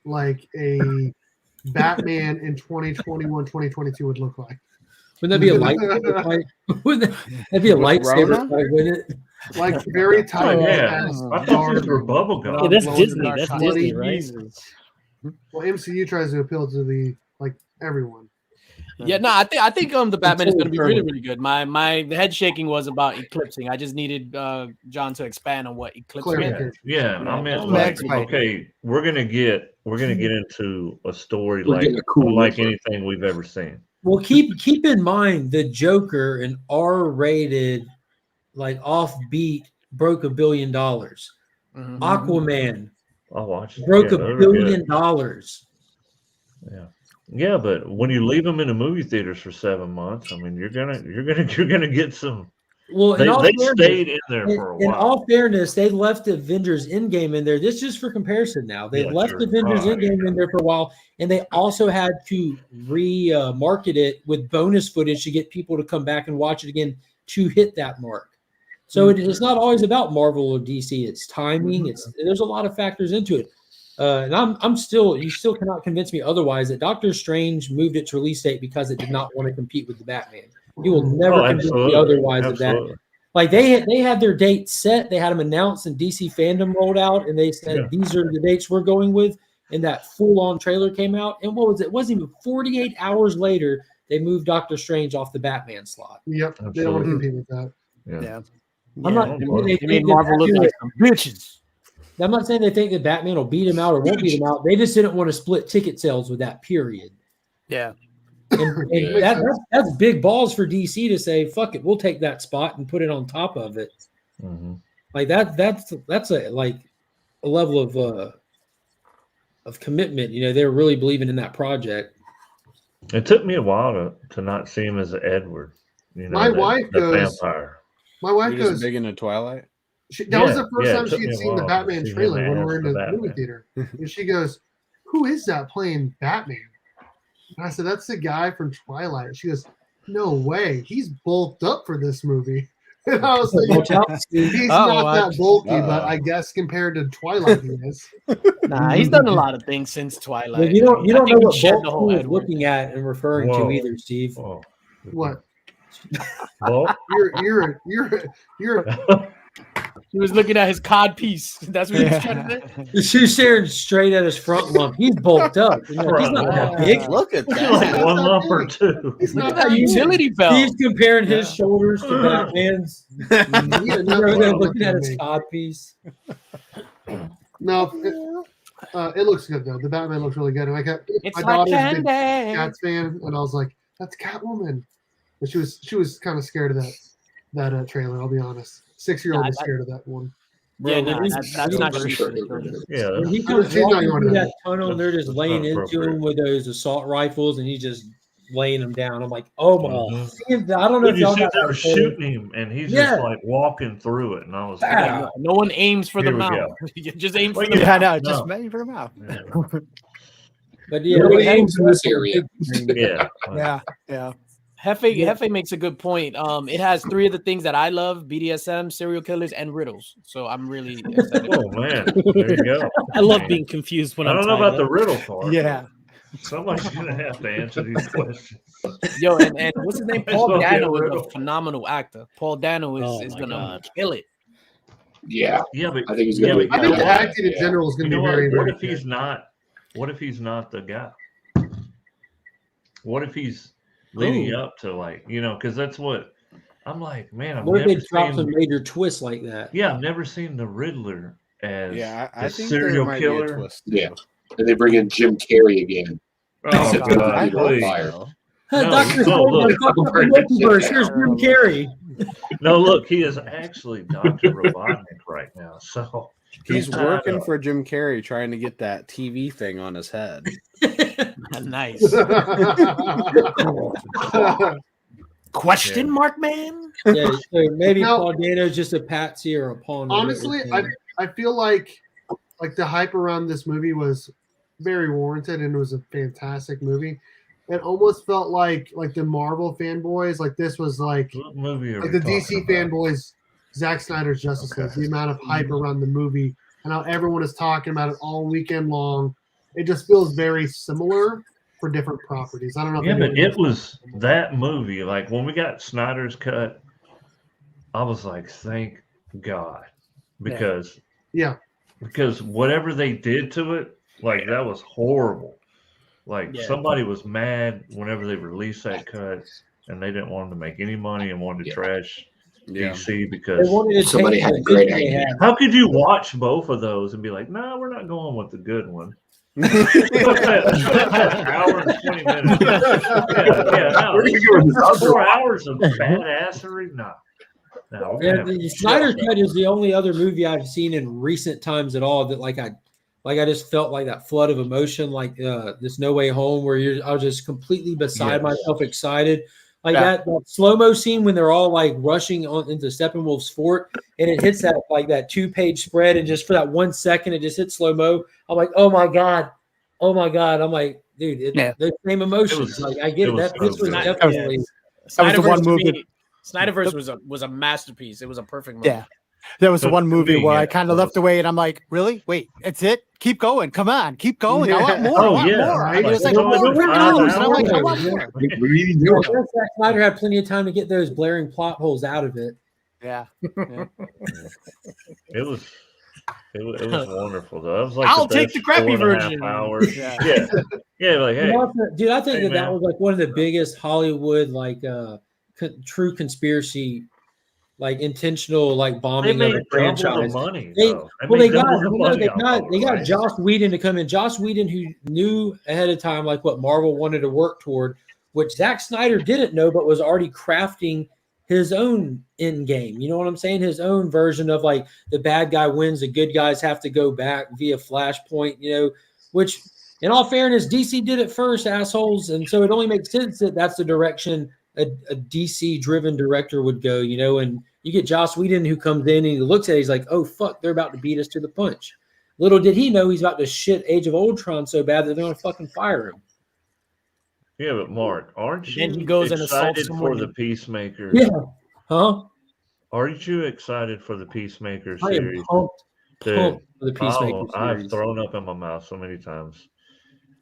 like a Batman in 2021, 2022 would look like. Wouldn't that be a lightsaber fight? Wouldn't that'd be a lightsaber Rona? fight, wouldn't it? Like very tight. Yeah, I thought these were bubble yeah, gum. that's Blown Disney. dark That's bloody Disney, right? Well, MCU tries to appeal to the everyone. Yeah, no, I think the Batman is going to be really, Until really good. The head shaking was about eclipsing. I just needed John to expand on what eclipsing is. Yeah, I meant Next like, okay, we're gonna get into a story We're like getting a cool unlike look. anything we've ever seen. Well, keep in mind the Joker, an R-rated, like offbeat, broke $1 billion. Mhm. Aquaman I'll watch it. broke Yeah, $1 those are billion. good. Yeah, but when you leave them in the movie theaters for 7 months, I mean, you're gonna get some. Well, They in all fairness, stayed in there for a in while. all fairness, they left Avengers Endgame in there. This is just for comparison now. They Yeah, left sure. Avengers Right. Endgame in there for a while, and they also had to market it with bonus footage to get people to come back and watch it again to hit that mark. So it's not always about Marvel or DC. It's timing. There's a lot of factors into it. And I'm still, you still cannot convince me otherwise that Doctor Strange moved its release date because it did not want to compete with the Batman. You will never convince me otherwise of that. Like they had their date set, they had them announced, and DC Fandom rolled out, and they said these are the dates we're going with, and that full-on trailer came out. And what was it? It wasn't even 48 hours later they moved Doctor Strange off the Batman slot. Yep, they don't want to compete with that. Yeah. I'm not. They made Marvel look like some bitches. I'm not saying they think that Batman will beat him out or won't beat him out. They just didn't want to split ticket sales with that period. Yeah. And that's big balls for DC to say, fuck it, we'll take that spot and put it on top of it. Mm-hmm. Like that's a like a level of commitment. You know, they're really believing in that project. It took me a while to not see him as Edward. You know, My wife goes vampire. My wife You're goes big into Twilight. That was the first time it she took had me a seen the while Batman to see trailer him when we as were in the the movie Batman. theater, and she goes, "Who is that playing Batman?" And I said, "That's the guy from Twilight." She goes, "No way, he's bulked up for this movie." And I was like, "He's not that bulky, but I guess compared to Twilight, he is." Nah, he's done a lot of things since Twilight. But you don't know what the bulk whole he was Edward. looking at and referring to either, Steve. What? Well, you're He was looking at his cod piece. That's what he was trying to say. She's staring straight at his front lump. He's bulked up. He's not that big. Look at that. Like one lump or two. He's Look not at that utility belt. He's comparing his shoulders to Batman's. They're looking at his cod piece. No, it looks good though. The Batman looks really good. And I kept It's my like daughter's a big candy. Cats fan, and I was like, "That's Catwoman," but she was kind of scared of that trailer. I'll be honest. 6-year-old was scared of that one. Yeah, Bro, no, that's not gonna be good. Yeah, When he She's comes not walking going through to that tunnel and they're just That's laying not into appropriate. him with those assault rifles, and he's just laying them down. I'm like, oh my! Mhm. I don't know Dude, if you y'all see got they that were photo. shooting him, and he's just like walking through it, and I was like, No one aims for the Here we mouth. go. You just aim for Yeah, the I mouth. know. No. Just maybe for him out. But yeah, Nobody they- aims in this area. yeah, Yeah. Hefe makes a good point. It has 3 of the things that I love: BDSM, serial killers, and riddles. So I'm really excited. Oh man, there you go. I love Man. being confused when I I'm don't know tied about the up. riddle part. Yeah. Somebody's gonna have to answer these questions. Yo, and what's his name? Might as Paul well be a Dano is a riddle. phenomenal actor. Paul Dano Oh is my gonna God. kill it. Yeah, Yeah, but I think he's gonna. yeah, be but I think the yeah. acting in general is you going to know be what? very, What very if he's not? What if he's not the guy? What if he's leading up to because that's what I'm like. Man, I've what if never they drop seen. some major twists like that? Yeah, I've never seen the Riddler as I a think there serial might be a killer. twist. Yeah, and they bring in Jim Carrey again. Oh Except God, I hope please. so. No, Doctor no, Strange, look. fuck up the multiverse. Here's Jim Carrey. No, look, he is actually Dr. Robotnik right now. So He's tied working up. for Jim Carrey, trying to get that TV thing on his head. Nice. good. Question mark, man. Yeah, so maybe No. Paul Dano's just a patsy or a pawn. or Honestly, whatever. I feel like the hype around this movie was very warranted, and it was a fantastic movie. It almost felt like the Marvel fanboys, like this was like What movie are the we DC talking about? fanboys, Zack Snyder's Justice League. Okay. The amount of hype around the movie and how everyone is talking about it all weekend long. It just feels very similar for different properties. I don't know. If Yeah, but anyone- it was that movie. Like when we got Snyder's cut, I was like, thank God, because whatever they did to it, like that was horrible. Like somebody was mad whenever they released that cut, and they didn't want to make any money and wanted to trash DC They because wanted to Somebody take had the a great vision they idea. had. how could you watch both of those and be like, no, we're not going with the good one? That hour and 20 minutes. No. We're gonna go with this other 4 one. hours of badassery? No. No, we're Yeah, gonna have the to Snyder shut Cut is the only other movie I've seen in recent times at all that I just felt like that flood of emotion, like this No Way Home, where I was just completely beside myself, excited. Like that slow-mo scene when they're all like rushing on into Steppenwolf's fort, and it hits that 2-page spread, and just for that 1 second, it just hits slow-mo. I'm like, oh my god. I'm like, dude, the same emotions. I get it. This was definitely. Snyderverse the one to movie. me, Snyderverse was a masterpiece. It was a perfect movie. Yeah. There was one movie where I kind of left away, and I'm like, "Really? Wait, it's it? Keep going! Come on, keep going! I want more! I want more!" Right? It was like 4 Right. hours, and I'm like, "I want more!" Zack Snyder had plenty of time to get those blaring plot holes out of it. Yeah. It was wonderful though. It was like I'll take the crappy version. Hours. Yeah. Yeah, like hey, dude, I think hey, that was like one of the biggest Hollywood true conspiracy, like intentional like bombing they of made a franchise. the money. They They got Joss Whedon to come in. Joss Whedon, who knew ahead of time like what Marvel wanted to work toward, which Zack Snyder didn't know, but was already crafting his own end game. You know what I'm saying? His own version of like the bad guy wins, the good guys have to go back via Flashpoint. You know, which in all fairness, DC did it first, assholes, and so it only makes sense that that's the direction a DC-driven director would go. You know, and you get Joss Whedon who comes in and he looks at it, he's like, "Oh fuck, they're about to beat us to the punch." Little did he know he's about to shit Age of Ultron so bad that they're gonna fucking fire him. Yeah, but Mark, aren't you Then he goes and assaults excited for someone. the Peacemaker? Yeah, huh? Aren't you excited for the Peacemaker I am series? pumped Dude, for the Peacemaker I've series. thrown up in my mouth so many times.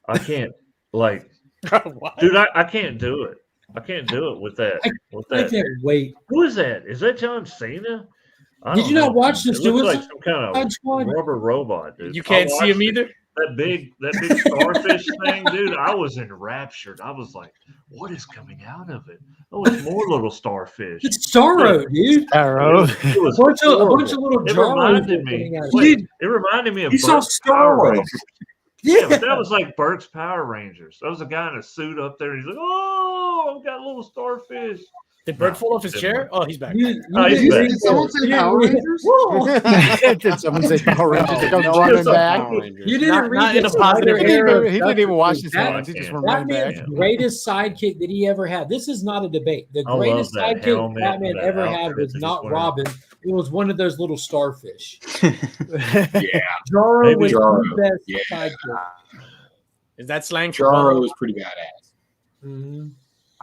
I can't like, What? dude. I can't do it. I can't do it with that. I can't wait. Who is that? Is that John Cena? I Did don't you not know. watch the It looks like Suicide some kind of Squad? rubber robot, dude. You can't see him watched it. either. That big starfish thing, dude. I was enraptured. I was like, "What is coming out of it? Oh, it's more little starfish." It's Starro, dude. Arrow. It was A bunch of horrible. little It Jarros reminded were me. coming out of Wait, it. it reminded me of You saw Burke's Power Starro. Rangers. Yeah, but that was like Burke's Power Rangers. That was a guy in a suit up there. And he's like, "Oh, I've got a little starfish." Did Bert fall off his chair? Oh, he's back. You Oh, he's didn't back. read Did someone say you Power didn't- Rangers? Whoa. Did someone say Power Rangers? They come No, running it's a back. Power You didn't Not- read not in the a positive Snyder He era didn't, of he didn't even watch Justice his League. hands. He just went That running back. man's greatest sidekick that he ever had. This is not a debate. The I love greatest that sidekick helmet Batman and that ever had outfit was that not he's wearing. Robin. It was one of those little starfish. Yeah, Jarro Maybe was Jarro. the best Yeah. sidekick. Is that slang for Jarro is pretty badass. Mhm.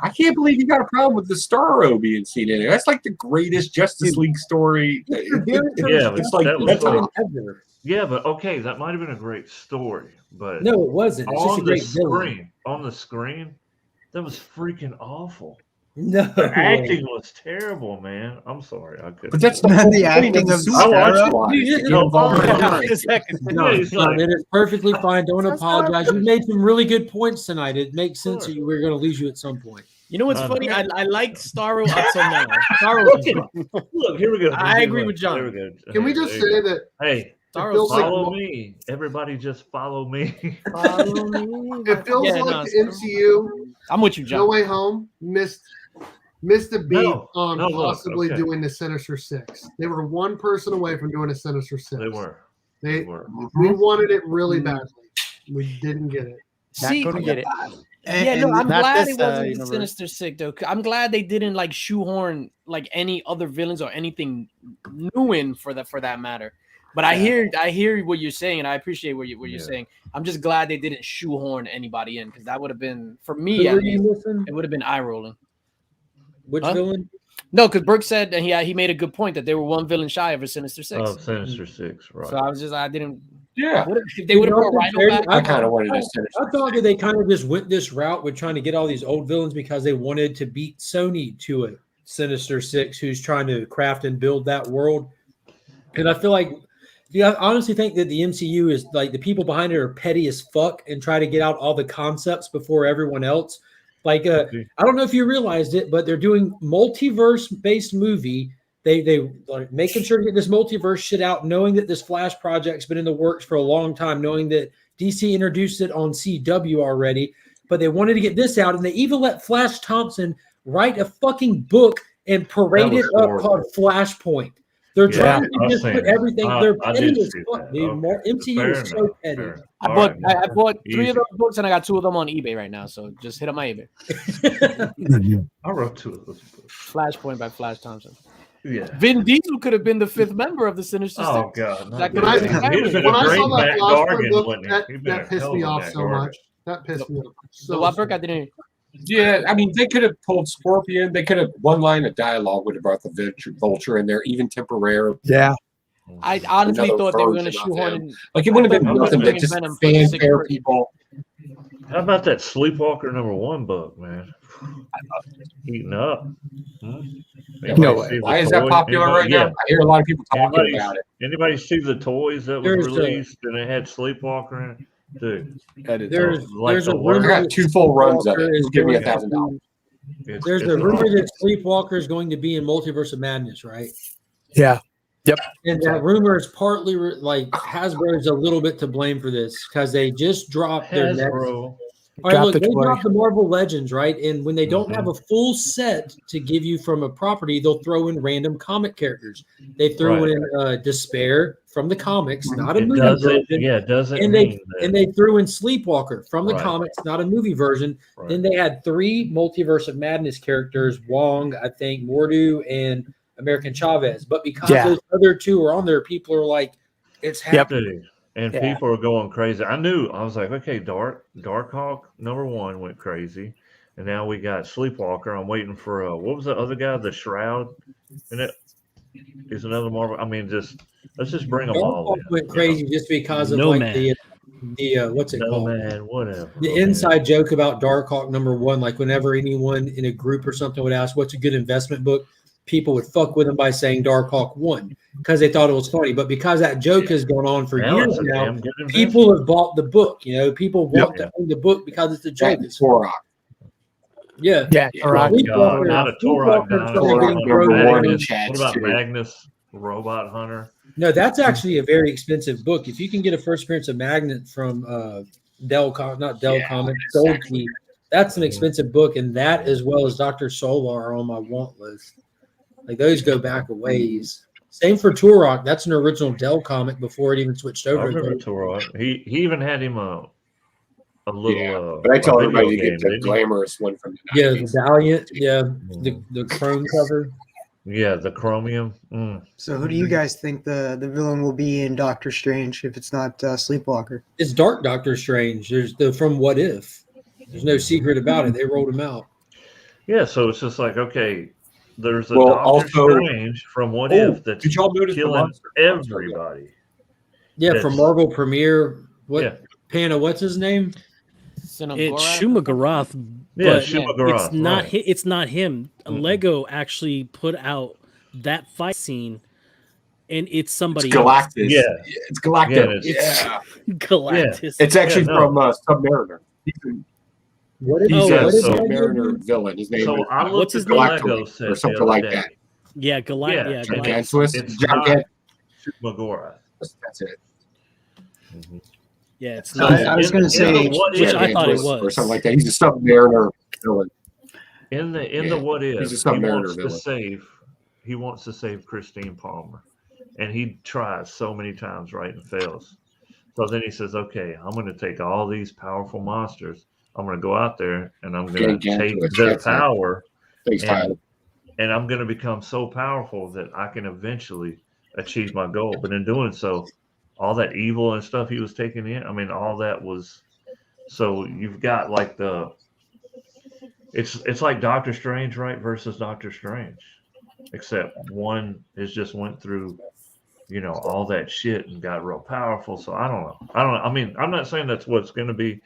I can't believe you got a problem with the Starro being seen in there. That's like the greatest Justice League story. Yeah, It's like that was that's like- all. Ever. Yeah, but okay, that might have been a great story, but No, it wasn't. It's just a on the great villain. screen, that was freaking awful. No. The acting was terrible, man. I'm sorry, I couldn't. But that's do the it. whole The point acting of Suicide Starro? Squad. You Get didn't- involved in Oh, it. No, he's no, like- it is perfectly fine. Don't apologize. You made some really good points tonight. It makes sense Sure. that we're going to lose you at some point. You know what's None. funny? I like Starro up till now. Starro was fun. Look, here we go. I agree with John. There we go. Can we just say that Hey, Starro feels like follow me. Everybody just follow me. Follow me. it feels Yeah, like no, the MCU, I'm with you, No John. Way Home, missed a beat No, on no, look, possibly okay. doing the Sinister Six. They were one person away from doing a Sinister Six. They were. They They were. we wanted it really badly. We didn't get it. Not See, gonna get it. yeah, no, I'm not glad this, it wasn't the universe. Sinister Six though. I'm glad they didn't like shoehorn like any other villains or anything new in for that matter. But I hear what you're saying, and I appreciate what you're Yeah. saying. I'm just glad they didn't shoehorn anybody in because that would have been for Who me. At were you least, missing? it would have been eye rolling. Which Huh? villain? No, because Burke said and he made a good point that they were one villain shy of a Sinister Six. Oh, Sinister Six, right. So I didn't. Yeah, If they would have brought Rhino back, I kind of wanted to Sinister. I thought that they kind of just went this route with trying to get all these old villains because they wanted to beat Sony to a Sinister Six who's trying to craft and build that world. And I feel like, I honestly think that the MCU is like the people behind it are petty as fuck and try to get out all the concepts before everyone else. Like, I don't know if you realized it, but they're doing multiverse-based movie. They like making sure to get this multiverse shit out, knowing that this Flash project's been in the works for a long time, knowing that DC introduced it on CW already, but they wanted to get this out, and they even let Flash Thompson write a fucking book and parade That it was up horrible. called Flashpoint. They're Yeah, trying I to was just put saying everything. that. They're I petty did as see fuck, that. dude. Okay. MCU Fair is so enough. petty. Fair. I All bought right, I bought 3 Easy. of those books and I got 2 of them on eBay right now. So just hit up my eBay. I wrote 2 of those books. Flashpoint by Flash Thompson. Yeah. Vin Diesel could have been the 5th member of the Sinister Oh Six. God. That no, could I- dude. He'd have been When a I great saw that Matt Flashpoint Gargan, book, wouldn't he? that He'd been a pissed hell me of a off Matt so Gargan. much. That pissed me off The so what book? much. I didn't. Yeah, I mean, they could have pulled Scorpion. They could have one line of dialogue would have brought the Vulture in there, even temporarily. Yeah. I honestly Another thought they were going to version of shoehorn him. in. Like it wouldn't have been I thought nothing but bringing just Venom for the sixth fanfare person. people. How about that Sleepwalker #1 book, man? Eating up. No way. Why is that popular right now? I hear a lot of people talking about it. Anybody see the toys that was released and it had Sleepwalker in it? Dude, there's a I rumor got 2 full runs of it. Give me $1,000. There's a rumor that Sleepwalker is going to be in Multiverse of Madness, right? Yeah. Yep. And that rumor is partly like Hasbro is a little bit to blame for this because they just dropped their next. All right, look, they dropped the Marvel Legends, right? And when they don't have a full set to give you from a property, they'll throw in random comic characters. They threw in Despair from the comics, not a movie version. Yeah, doesn't and they threw in Sleepwalker from the Right. comics, not a movie version. Right. Then they had 3 Multiverse of Madness characters: Wong, I think, Mordu, and American Chavez. But because those other 2 are on there, people are like, "It's happening." And people are going crazy. I was like, okay, Darkhawk #1 went crazy. And now we got Sleepwalker. I'm waiting for what was the other guy? The Shroud. And it is another Marvel. I mean, let's just bring them all in. Went crazy just because of the what's it called? Man, whatever. The inside joke about Darkhawk #1, like whenever anyone in a group or something would ask what's a good investment book, people would fuck with them by saying Darkhawk 1 because they thought it was funny. But because that joke has gone on for years now, people have bought the book. You know, people want to own the book because it's a joke. It's Turok. Yeah. Not a Turok. What about Magnus, Robot Hunter? No, that's actually a very expensive book. If you can get a first appearance of Magnet from Comics, Gold Key, that's an expensive book. And that, as well as Dr. Solar, are on my want list. Like those go back a ways. Same for Turok. That's an original Dell comic before it even switched over. I remember Turok. He even had him a little. But I tell everybody to get the glamorous one from the 90s. The Valiant. Yeah, the chrome cover. Yeah, the chromium. So who do you guys think the villain will be in Doctor Strange if it's not Sleepwalker? It's Dark Doctor Strange. There's from What If. There's no secret about it. They rolled him out. Yeah, so it's just like, okay, there's a Doctor Strange from What If that's killing everybody. Yeah, from Marvel Premiere. Panda, what's his name? It's Shumagaroth. Yeah, Shumagaroth. It's not him. Lego actually put out that fight scene, and it's somebody Galactus. else. Yeah, it's Galactus. Yeah, Galactus. It's actually from Submariner. What is a Submariner villain. His name is what's his Galactus or something like that. Yeah, Galactus. Gigantus. Shumagaroth. That's it. Mm-hmm. Yeah, it's not. I was going to say, which I thought it was, or something like that. He's a Submariner villain. In the What If, he's a Submariner villain. He wants to save Christine Palmer, and he tries so many times, right, and fails. So then he says, "Okay, I'm going to take all these powerful monsters. I'm going to go out there, and I'm going to take their power, and I'm going to become so powerful that I can eventually achieve my goal. But in doing so, all that evil and stuff he was taking in, I mean, all that was. So you've got like it's like Doctor Strange, right, versus Doctor Strange, except one is just went through, all that shit and got real powerful. So I don't know. I mean, I'm not saying that's what it's going to be,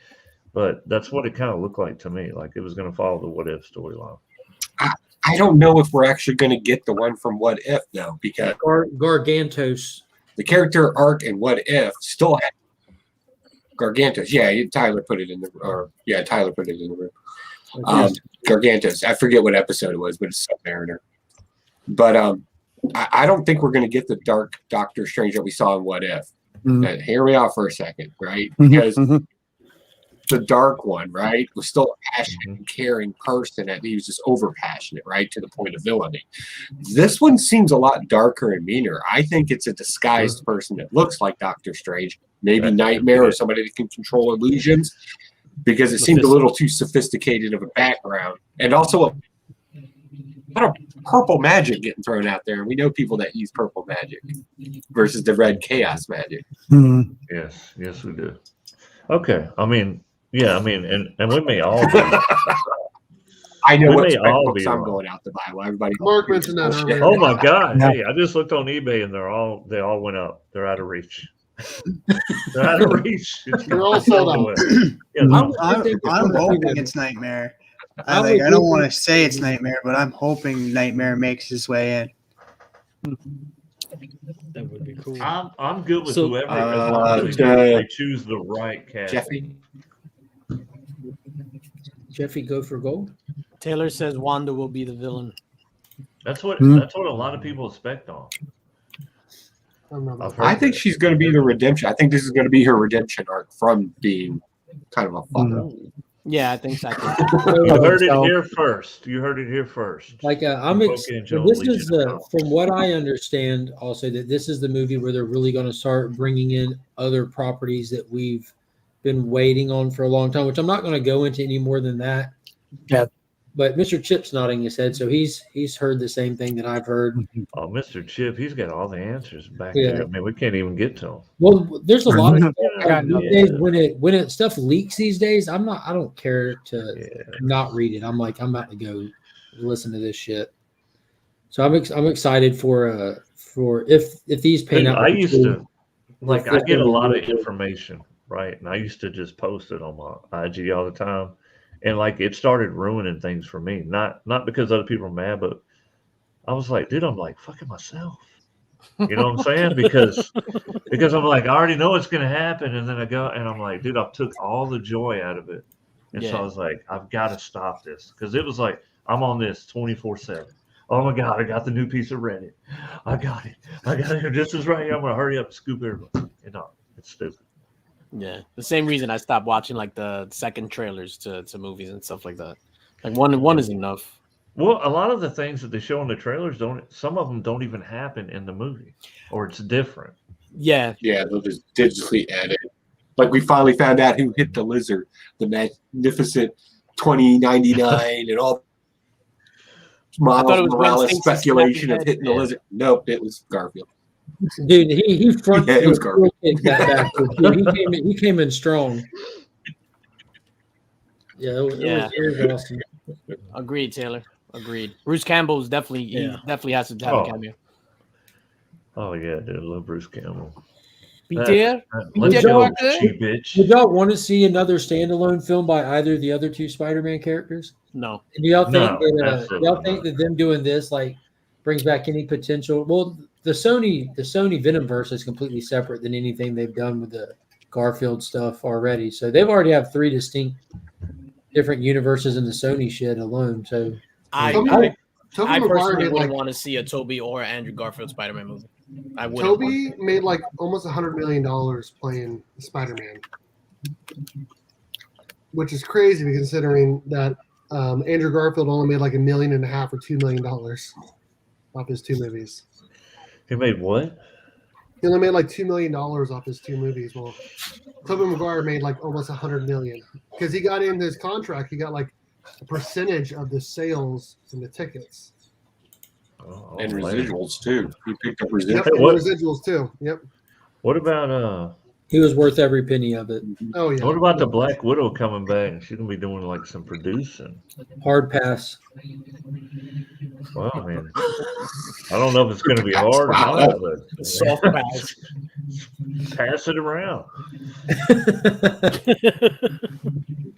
but that's what it kind of looked like to me. Like it was going to follow the What If storyline. I don't know if we're actually going to get the one from What If though, because Gargantos, the character arc in What If still had Gargantos. Yeah, Tyler put it in the room. Gargantos. I forget what episode it was, but it's Submariner. But I don't think we're going to get the Dark Doctor Strange that we saw in What If. Hear me out for a second, right? Because the Dark one, right, was still a passionate and caring person, and he was just over passionate, right, to the point of villainy. This one seems a lot darker and meaner. I think it's a disguised person that looks like Doctor Strange, maybe Nightmare or somebody that can control illusions, because it seemed a little too sophisticated of a background, and also a lot of purple magic getting thrown out there. And we know people that use purple magic versus the red chaos magic. Yes, we do. Okay, and we may all be I know We what may spec all books be I'm wrong. going out to buy. Well, everybody Mark mentioned that bullshit. earlier. Oh my God! No. Hey, I just looked on eBay and they all went up. They're out of reach. They're out of reach. They're all sold out. Yeah, they're I'm hoping it's Nightmare. I don't want to say it's Nightmare, but I'm hoping Nightmare makes his way in. That would be cool. I'm good with So- whoever as long as they choose the right cast. Jeffy go for gold. Taylor says Wanda will be the villain. That's what a lot of people expect on. I think she's going to be the redemption. I think this is going to be her redemption arc from being kind of a fuck up. Yeah, I think so. You heard it here first. You heard it here first. Like this is from what I understand. Also, that this is the movie where they're really going to start bringing in other properties that we've been waiting on for a long time. Which I'm not going to go into any more than that. Yeah. But Mr. Chip's nodding his head, so he's heard the same thing that I've heard. Oh, Mr. Chip, he's got all the answers back Yeah. there. I mean, we can't even get to him. Well, there's a lot of Yeah. these days when it stuff leaks these days. I don't care to not read it. I'm like, I'm about to go listen to this shit. So I'm excited for if these pan out. I used to like I get a lot of information, right? And I used to just post it on my IG all the time. And like it started ruining things for me. Not because other people are mad, but I was like, dude, I'm like fucking myself. You know what I'm saying? Because I'm like, I already know it's gonna happen, and then I go and I'm like, dude, I took all the joy out of it. And so I was like, I've got to stop this. Because it was like I'm on this 24/7. Oh my God, I got the new piece of Reddit. I got it. This is right here. I'm gonna hurry up and scoop everybody. You know, it's stupid. Yeah, the same reason I stopped watching like the second trailers to movies and stuff like that. Like one is enough. Well, a lot of the things that they show in the trailers some of them don't even happen in the movie, or it's different. Yeah, they'll just digitally edit. Like we finally found out who hit the lizard, the magnificent 2099, and all Miles Morales speculation of hitting the lizard. Nope, it was Garfield. Dude, he front it was Garfield. That back. He came in strong. Yeah, it was awesome. Agreed, Taylor. Agreed. Bruce Campbell's definitely he definitely has to have a cameo. Oh yeah, dude, I love Bruce Campbell. Peter, let's go, bitch. Would y'all want to see another standalone film by either of the other two Spider-Man characters? No. And do y'all think that them doing this like brings back any potential? Well, the Sony Venomverse is completely separate than anything they've done with the Garfield stuff already. So they've already have 3 distinct different universes in the Sony shit alone. So I personally wouldn't want to see a Tobey or Andrew Garfield Spider-Man movie. I would. Tobey made like almost $100 million playing Spider-Man, which is crazy considering that Andrew Garfield only made like $1.5 million or $2 million off his 2 movies. He made what? He only made like $2 million off his 2 movies. Well, Tobey Maguire made like almost $100 million because he got in his contract. He got like a percentage of the sales and the tickets. And residuals too. He picked up residuals. Yep, and residuals too. Yep. What about he was worth every penny of it. Oh yeah. What about the Black Widow coming back? She's gonna be doing like some producing. Hard pass. Well, I mean, I don't know if it's gonna be hard or not, but soft pass. Pass it around.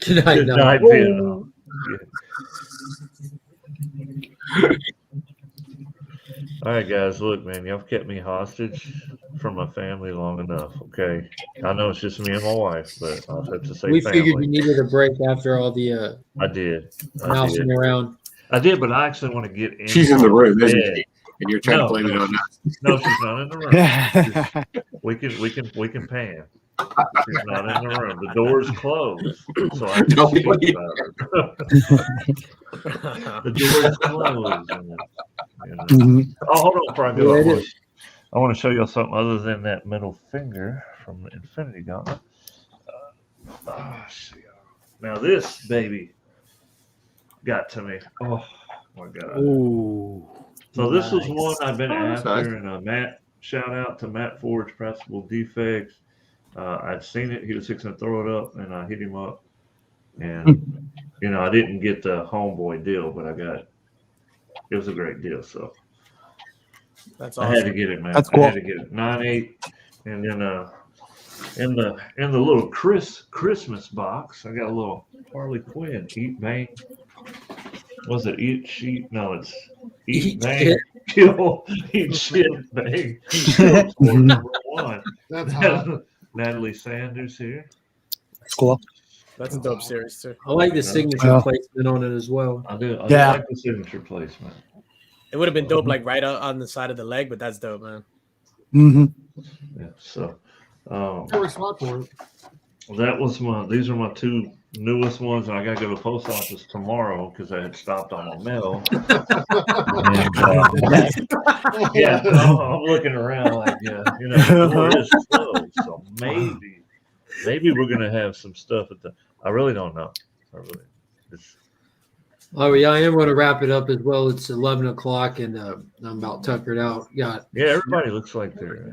Good night, Vietnam. All right, guys. Look, man, y'all kept me hostage from my family long enough. Okay, I know it's just me and my wife, but I'll have to say we family. figured you needed a break after all the. I did. Mousing around. I did, but I actually want to get in. She's in the room, isn't she? And you're trying to blame it on us. No, she's not in the room. we can pan. She's not in the room. The door's closed, so I can speak about her. The door's closed. Oh, hold on before I go. I want to show you something other than that middle finger from the Infinity Gauntlet. Now this baby got to me. Oh my God. Ooh. So this was one I've been after, and Matt, shout out to Matt Forge, Principal Defects. I'd seen it. He was fixing to throw it up, and I hit him up. And, I didn't get the homeboy deal, but it was a great deal. So That's I awesome. had to get it, man. That's I cool. had to get it. 9/8, and then in the little Christmas box, I got a little Harley Quinn Eat Bang. Was it Eat Sheet? No, it's Eat Bang Kill Eat Shit Bang. Number 1. That's hot. Natalie Sanders here. That's cool. That's a dope series too. I like the signature Yeah. placement on it as well. I do Yeah. like the signature placement. It would have been dope, like right on the side of the leg, but that's dope, man. Mm-hmm. Yeah. So Never spot for it. these are my 2 newest ones, and I gotta go to the post office tomorrow because I had stopped on my mail. And, yeah, I'm looking around like, the door is closed, so maybe we're gonna have some stuff at the. I really don't know. Oh yeah, I am going to wrap it up as well. It's 11 o'clock, and I'm about tuckered out. Yeah, everybody looks like they're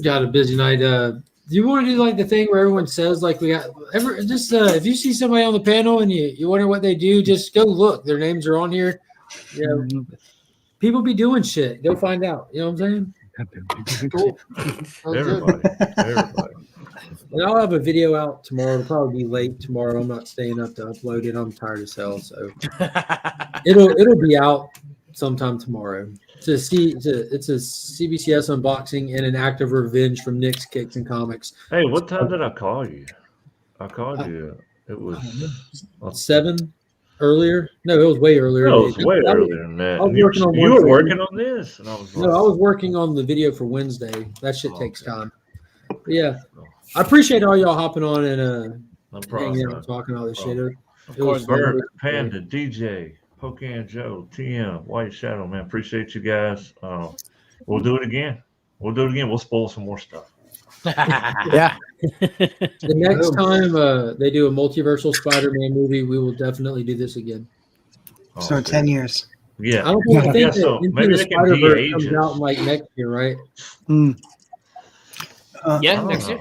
Got a busy night. Do you want to do like the thing where everyone says like we got if you see somebody on the panel and you wonder what they do, just go look. Their names are on here. Yeah, people be doing shit. Go find out. You know what I'm saying? Cool. everybody. And I'll have a video out tomorrow. It'll probably be late tomorrow. I'm not staying up to upload it. I'm tired as hell, so it'll be out sometime tomorrow. It's a CBCS unboxing and an act of revenge from Nick's Kicks and Comics. Hey, what time did I call you? I called you. It was 7 earlier. No, it was way earlier. No, it was way earlier than that. You were working on this, and I was like, no, I was working on the video for Wednesday. That shit takes time. But yeah, I appreciate all y'all hopping on and hanging out and talking all this shit. Of course, Bert, Panda, DJ, Pocan Joe, TM, White Shadow, man. Appreciate you guys. We'll do it again. We'll spoil some more stuff. Yeah. The next time they do a multiversal Spider-Man movie, we will definitely do this again. So 10 years. Yeah. I don't think so Into maybe the they can Spider-Verse de-age comes us. out in like next year, right? Yeah, next year.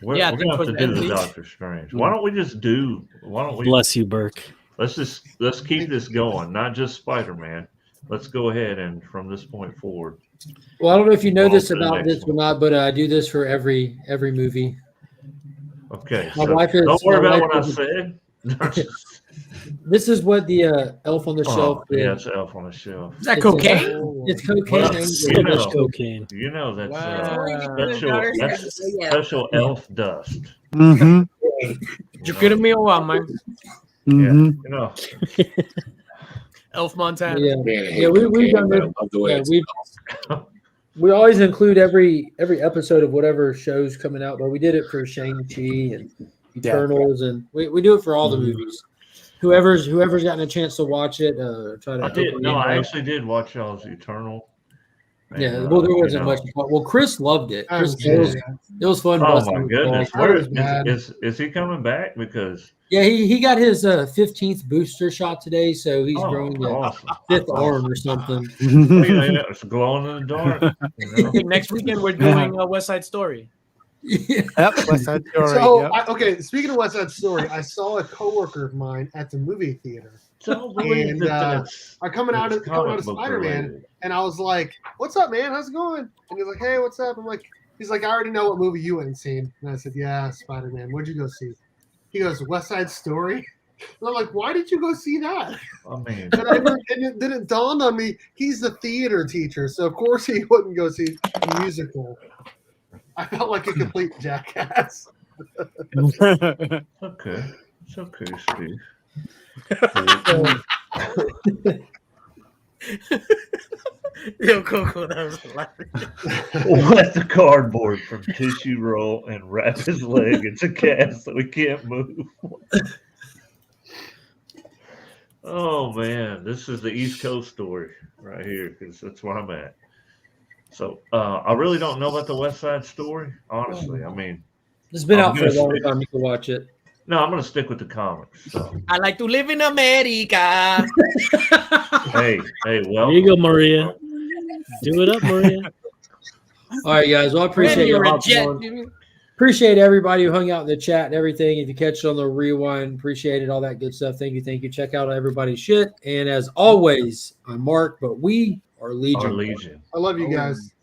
We're Yeah, I gonna think have for to the do end the of the Doctor Strange. Why don't we Bless you, Burke. let's keep this going, not just Spider-Man. Let's go ahead and from this point forward. Well, I don't know if you know this to the about next this or not, but I do this for every movie. Okay. My So wife is. don't worry my about wife what I is- said. This is what the Elf on the Shelf did. Yeah, it's Elf on the Shelf. Is that cocaine? It's cocaine. Well, and you know, Cocaine. you know that's Wow. special elf dust. Mm-hmm. You kidding me or what, man? Mm-hmm. You know, Elf Montana. Yeah, Man, I hate yeah, we've cocaine, done but I this. love the way Yeah, it's we always include every episode of whatever show's coming out, but we did it for Shang-Chi and Eternals, and we do it for all the movies. Whoever's gotten a chance to watch it, try to. I did. No, I actually did watch y'all's Eternal. And, Yeah, well, there wasn't much. Well, Chris loved it. Chris, it was fun. Oh busting my his goodness! balls. Where is he coming back? Because Yeah, he got his 15th booster shot today, so he's oh, growing the awesome. 5th arm or something. It's glowing in the dark. You know? I think next weekend we're doing West Side Story. Yep. West Side Story. So, Yep. okay, speaking of West Side Story, I saw a coworker of mine at the movie theater. Don't believe And, that that's I'm coming out of comic book Spider-Man, related. and I was like, "What's up, man? How's it going?" And he's like, "Hey, what's up?" He's like, "I already know what movie you went and seen." And I said, "Yeah, Spider-Man. What'd you go see?" He goes, "West Side Story." And I'm like, "Why did you go see that?" I mean, And then it dawned on me, he's the theater teacher, so of course he wouldn't go see a musical. I felt like a complete jackass. okay. It's okay, Steve. Yo, Coco, that was hilarious. Wet the cardboard from tissue roll and wrap his leg into cast so he can't move. Oh man, this is the East Coast story right here because that's where I'm at. So I really don't know about the West Side Story, honestly. I mean, It's been I'm out for a gonna long stick- time. You can watch it. No, I'm gonna stick with the comics. So I like to live in America. hey, well, There you go, Maria. Do it up, Maria. All right, guys. Well, I appreciate you You're a hopping jet. on. Dude. Appreciate everybody who hung out in the chat and everything. If you catch it on the rewind, appreciate it. All that good stuff. Thank you. Check out everybody's shit. And as always, I'm Mark, but we are Legion. Our Legion. I love you guys.